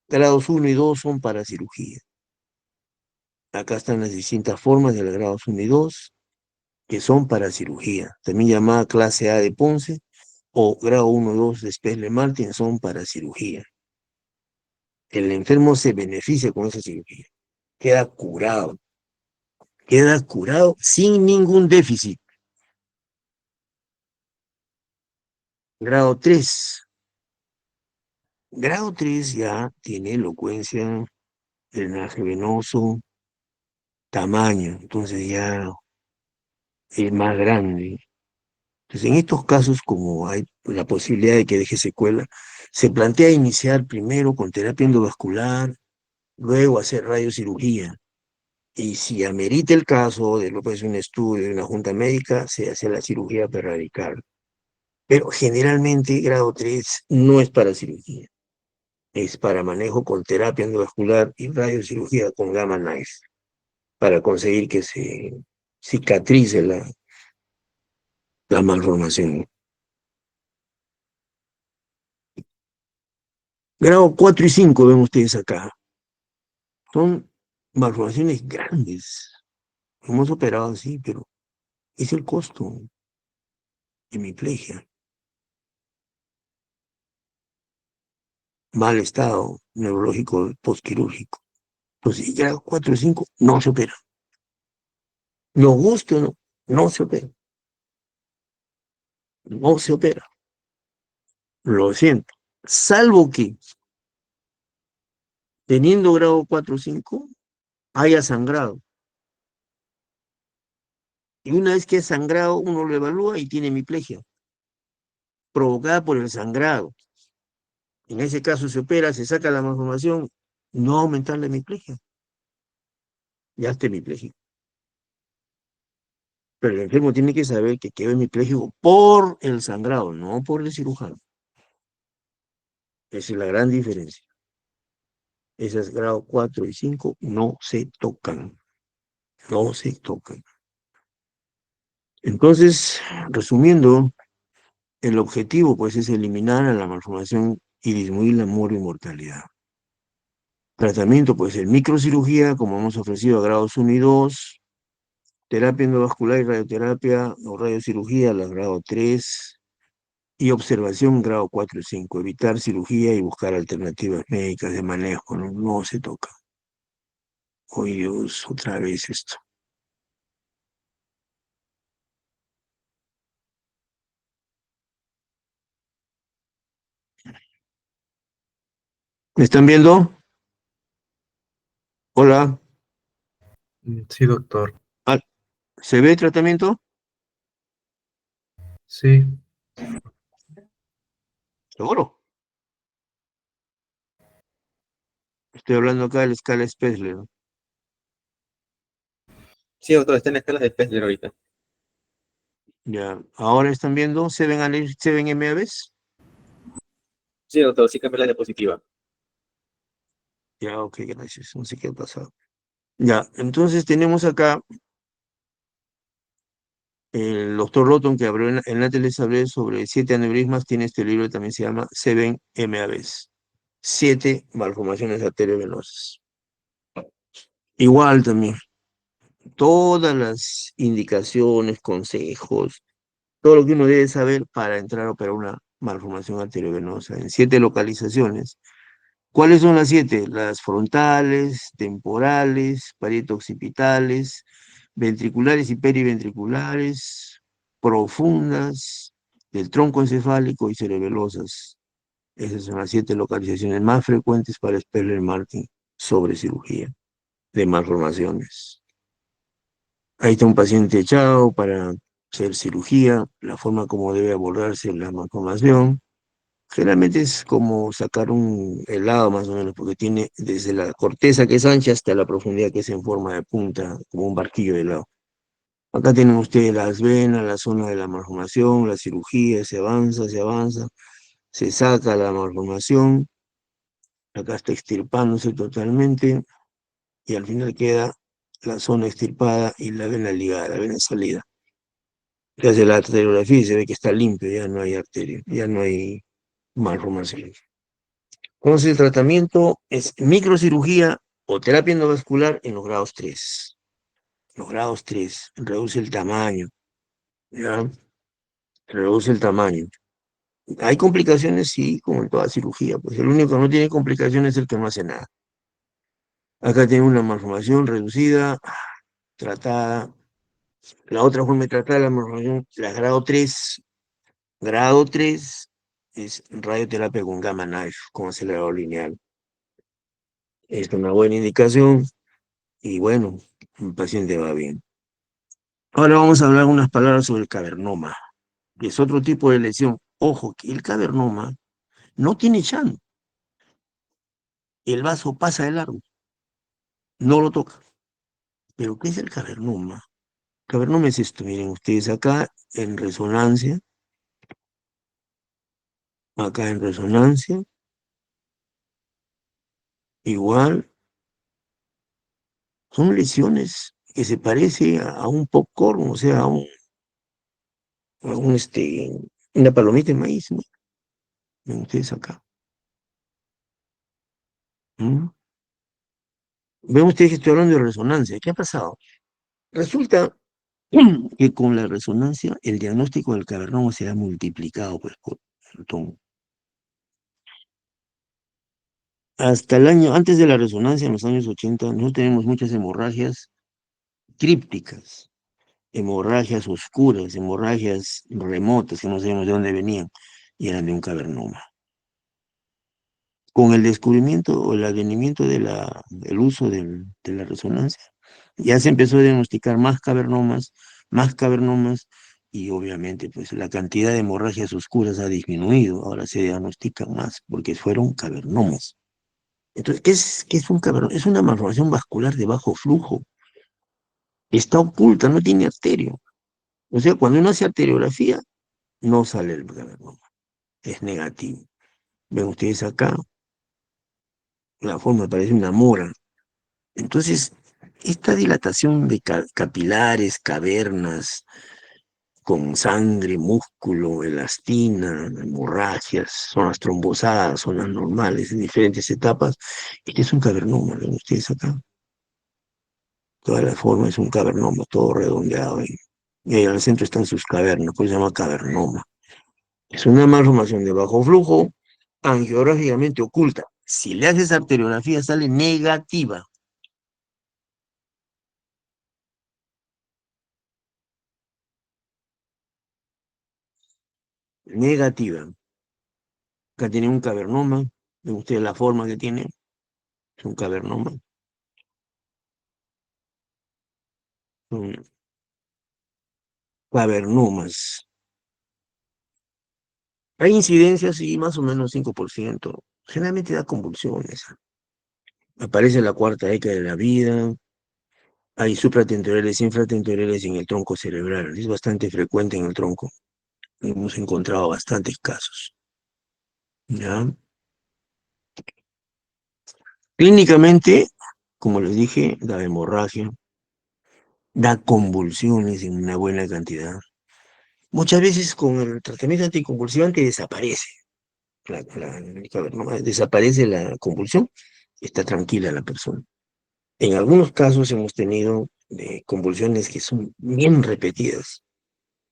A: Grados uno y 2 son para cirugía. Acá están las distintas formas de los grados uno y 2 que son para cirugía. También llamada clase A de Ponce o grado uno y 2 de Spessler-Martin son para cirugía. El enfermo se beneficia con esa cirugía. Queda curado. Queda curado sin ningún déficit. Grado 3. Grado 3 ya tiene elocuencia, drenaje venoso, tamaño, entonces ya es más grande. Entonces, en estos casos, como hay la posibilidad de que deje secuela, se plantea iniciar primero con terapia endovascular, luego hacer radiocirugía. Y si amerita el caso de lo que es un estudio de una junta médica, se hace la cirugía perradical. Pero generalmente grado 3 no es para cirugía, es para manejo con terapia endovascular y radiocirugía con gamma knife, para conseguir que se cicatrice la malformación. Grado 4 y 5 ven ustedes acá. Son malformaciones grandes. Hemos operado, sí, pero es el costo de hemiplegia. Mal estado neurológico postquirúrgico. Entonces, grado 4 y 5 no se opera. Nos guste o no, no se opera. No se opera. Lo siento. Salvo que, teniendo grado 4 o 5, haya sangrado. Y una vez que es sangrado, uno lo evalúa y tiene hemiplegia, provocada por el sangrado. En ese caso se opera, se saca la malformación, no aumentar la hemiplegia. Ya está hemipléjico. Pero el enfermo tiene que saber que quedó hemipléjico por el sangrado, no por el cirujano. Esa es la gran diferencia. Esos grados 4 y 5 no se tocan. No se tocan. Entonces, resumiendo, el objetivo pues es eliminar a la malformación y disminuir la mortalidad. Tratamiento pues el microcirugía, como hemos ofrecido a grados 1 y 2, terapia endovascular y radioterapia o radiocirugía, la grado 3, y observación grado 4 y 5, evitar cirugía y buscar alternativas médicas de manejo, no, no se toca. Oh Dios, otra vez esto. ¿Me están viendo? Hola.
C: Sí, doctor.
A: Ah, ¿se ve el tratamiento?
C: Sí,
A: Seguro. Estoy hablando acá de la escala Spessler.
B: Sí, doctor, está en la escala de Pessler ahorita.
A: Ya, ahora están viendo, se ven MABs.
B: Sí, doctor, sí cambié la diapositiva.
A: Ya, ok, gracias. No sé qué ha pasado. Ya, entonces tenemos acá el doctor Lotton que abrió en la tele hablé sobre 7 aneurismas, tiene este libro que también se llama 7 MABs. 7 malformaciones arteriovenosas. Igual también, todas las indicaciones, consejos, todo lo que uno debe saber para entrar a operar una malformación arteriovenosa en 7 localizaciones. ¿Cuáles son las 7? Las frontales, temporales, parietoccipitales, ventriculares y periventriculares, profundas, del tronco encefálico y cerebelosas. Esas son las 7 localizaciones más frecuentes para Spessler-Martin sobre cirugía de malformaciones. Ahí está un paciente echado para hacer cirugía, la forma como debe abordarse la malformación. Generalmente es como sacar un helado más o menos, porque tiene desde la corteza que es ancha hasta la profundidad que es en forma de punta, como un barquillo de helado. Acá tienen ustedes las venas, la zona de la malformación, la cirugía, se avanza, se saca la malformación, acá está extirpándose totalmente y al final queda la zona extirpada y la vena ligada, la vena salida. Se hace la arteriografía y se ve que está limpio, ya no hay arteria, ya no hay malformación. Entonces el tratamiento es microcirugía o terapia endovascular en los grados 3. Los grados 3 reduce el tamaño, ¿ya? Reduce el tamaño. Hay complicaciones, sí, como en toda cirugía, pues el único que no tiene complicaciones es el que no hace nada. Acá tiene una malformación reducida, tratada. La otra forma de tratar la malformación, la grado 3 es radioterapia con gamma knife, con acelerador lineal. Es una buena indicación y bueno, el paciente va bien. Ahora vamos a hablar unas palabras sobre el cavernoma, que es otro tipo de lesión. Ojo, que el cavernoma no tiene chan, el vaso pasa de largo, no lo toca. Pero ¿qué es el cavernoma? Cavernoma es esto, miren ustedes acá en resonancia, igual, son lesiones que se parece a un popcorn, o sea, a una palomita de maíz, ¿no? Ven ustedes acá. ¿Mm? Ven ustedes que estoy hablando de resonancia. ¿Qué ha pasado? Resulta que con la resonancia el diagnóstico del cavernoma se ha multiplicado pues por un montón. Hasta el año, antes de la resonancia, en los años 80, nosotros tenemos muchas hemorragias crípticas, hemorragias oscuras, hemorragias remotas que no sabemos de dónde venían y eran de un cavernoma. Con el descubrimiento o el advenimiento del uso de la resonancia, ya se empezó a diagnosticar más cavernomas, y obviamente pues la cantidad de hemorragias oscuras ha disminuido, ahora se diagnostican más porque fueron cavernomas. Entonces, ¿qué es un cavernoma? Es una malformación vascular de bajo flujo, está oculta, no tiene arterio. O sea, cuando uno hace arteriografía, no sale el cavernoma, es negativo. Ven ustedes acá, la forma parece una mora. Entonces, esta dilatación de capilares, cavernas, con sangre, músculo, elastina, hemorragias, zonas trombosadas, zonas normales, en diferentes etapas, este es un cavernoma, ven ustedes acá. Toda la forma es un cavernoma, todo redondeado. Y ahí al centro están sus cavernas, pues se llama cavernoma. Es una malformación de bajo flujo, angiográficamente oculta. Si le haces arteriografía, sale negativa. Negativa. Acá tiene un cavernoma. Ven ustedes la forma que tiene. Es un cavernoma. Son cavernomas. Hay incidencias, sí, más o menos 5%. Generalmente da convulsiones. Aparece en la cuarta década de la vida. Hay supratentoriales e infratentoriales en el tronco cerebral. Es bastante frecuente en el tronco. Hemos encontrado bastantes casos. ¿Ya? Clínicamente, como les dije, da hemorragia, da convulsiones en una buena cantidad. Muchas veces con el tratamiento anticonvulsivante desaparece desaparece la convulsión, está tranquila la persona. En algunos casos hemos tenido convulsiones que son bien repetidas.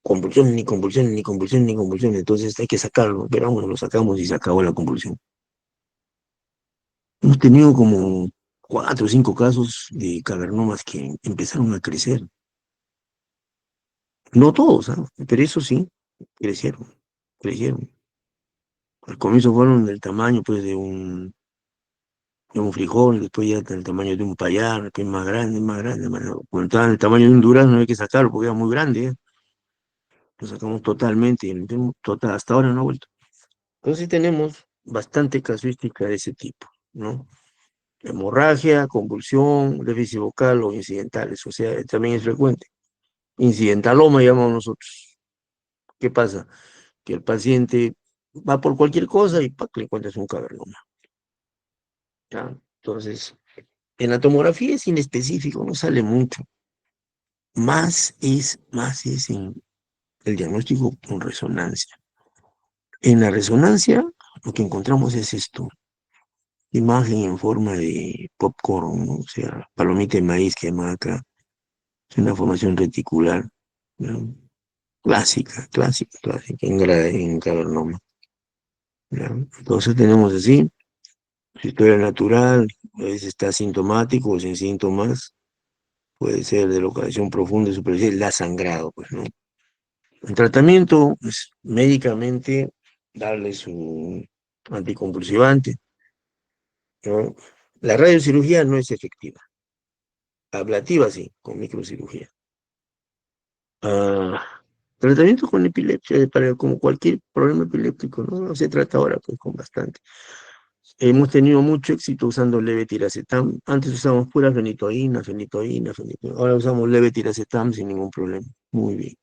A: Convulsiones, ni convulsiones, ni convulsiones, ni convulsiones. Entonces hay que sacarlo, pero vamos, lo sacamos y se acabó la convulsión. Hemos tenido como 4 o 5 casos de cavernomas que empezaron a crecer. No todos, ¿ah? Pero eso sí, crecieron, crecieron. Al comienzo fueron del tamaño pues de un frijol, después ya del tamaño de un payar, que es más grande, cuando estaba en el tamaño de un durazno no hay que sacarlo porque era muy grande, ¿eh? Lo sacamos totalmente, y hasta ahora no ha vuelto. Entonces tenemos bastante casuística de ese tipo, ¿no? Hemorragia, convulsión, déficit vocal o incidentales, o sea, también es frecuente. Incidentaloma llamamos nosotros. ¿Qué pasa? Que el paciente va por cualquier cosa y ¡pac! Le encuentras un cavernoma, ¿ya? Entonces, en la tomografía es inespecífico, no sale mucho. Más es en el diagnóstico con resonancia. En la resonancia, lo que encontramos es esto, imagen en forma de popcorn, ¿no? O sea, palomita de maíz que llaman acá, es una formación reticular, ¿no? Clásica, en cavernoma, ¿ya? Entonces tenemos así, historia natural, a veces está asintomático o sin síntomas, puede ser de localización profunda y superficial, la sangrado, pues, ¿no? El tratamiento, pues, médicamente, darle su anticonvulsivante, ¿no? La radiocirugía no es efectiva, ablativa sí, con microcirugía. Ah, tratamiento con epilepsia, para como cualquier problema epiléptico, ¿no? No se trata ahora pues, con bastante. Hemos tenido mucho éxito usando levetiracetam. Antes usábamos pura fenitoína. Ahora usamos levetiracetam sin ningún problema. Muy bien.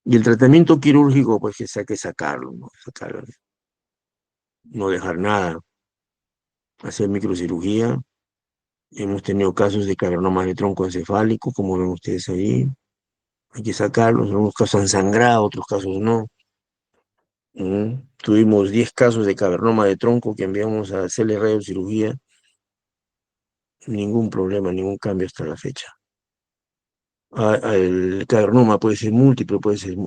A: Y el tratamiento quirúrgico, pues que hay que sacarlo, ¿no? Sacarlo, no dejar nada, hacer microcirugía. Hemos tenido casos de cavernomas de tronco encefálico, como ven ustedes ahí. Hay que sacarlos. Algunos casos han sangrado, otros casos no. Tuvimos 10 casos de cavernoma de tronco que enviamos a hacerle radiocirugía. Ningún problema, ningún cambio hasta la fecha. El cavernoma puede ser múltiple, puede ser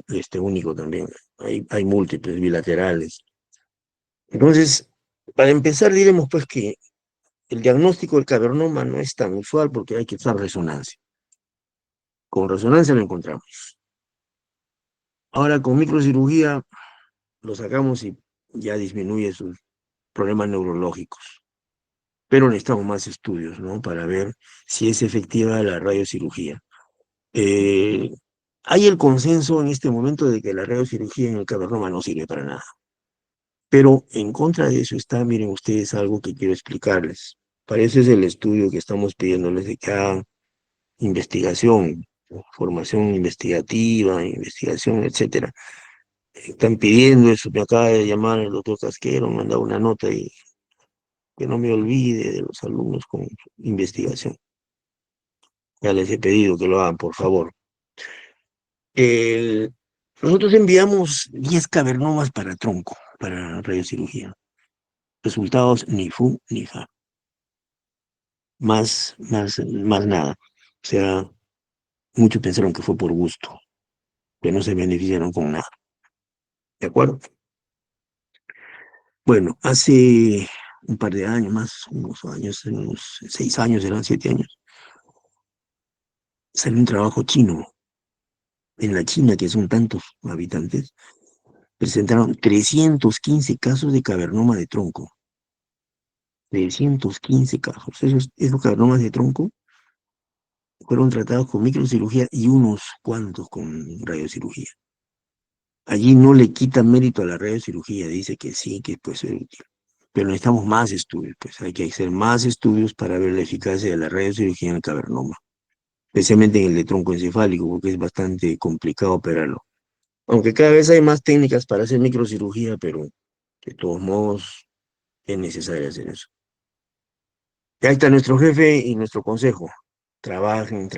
A: único también. Hay múltiples, bilaterales. Entonces, para empezar, diremos pues que el diagnóstico del cavernoma no es tan usual porque hay que usar resonancia. Con resonancia lo encontramos. Ahora con microcirugía lo sacamos y ya disminuye sus problemas neurológicos. Pero necesitamos más estudios, ¿no? Para ver si es efectiva la radiocirugía. Eh, Hay el consenso en este momento de que la radiocirugía en el cavernoma no sirve para nada. Pero en contra de eso está, miren ustedes, algo que quiero explicarles. Para eso es el estudio que estamos pidiéndoles de que hagan investigación, formación investigativa, investigación, etcétera. Están pidiendo eso, me acaba de llamar el doctor Casquero, me ha dado una nota y que no me olvide de los alumnos con investigación. Ya les he pedido que lo hagan, por favor. El- Nosotros enviamos 10 cavernomas para tronco, para radiocirugía. Resultados ni fu ni fa. Más nada. O sea, muchos pensaron que fue por gusto, que no se beneficiaron con nada. ¿De acuerdo? Bueno, hace un par de años más, unos 6 años, eran 7 años, salió un trabajo chino. En la China, que son tantos habitantes, presentaron 315 casos de cavernoma de tronco. 315 casos. Esos cavernomas de tronco fueron tratados con microcirugía y unos cuantos con radiocirugía. Allí no le quitan mérito a la radiocirugía, dice que sí, que puede ser útil. Pero necesitamos más estudios, pues hay que hacer más estudios para ver la eficacia de la radiocirugía en el cavernoma, especialmente en el de tronco encefálico, porque es bastante complicado operarlo. Aunque cada vez hay más técnicas para hacer microcirugía, pero de todos modos es necesario hacer eso. Y ahí está nuestro jefe y nuestro consejo. Trabajen.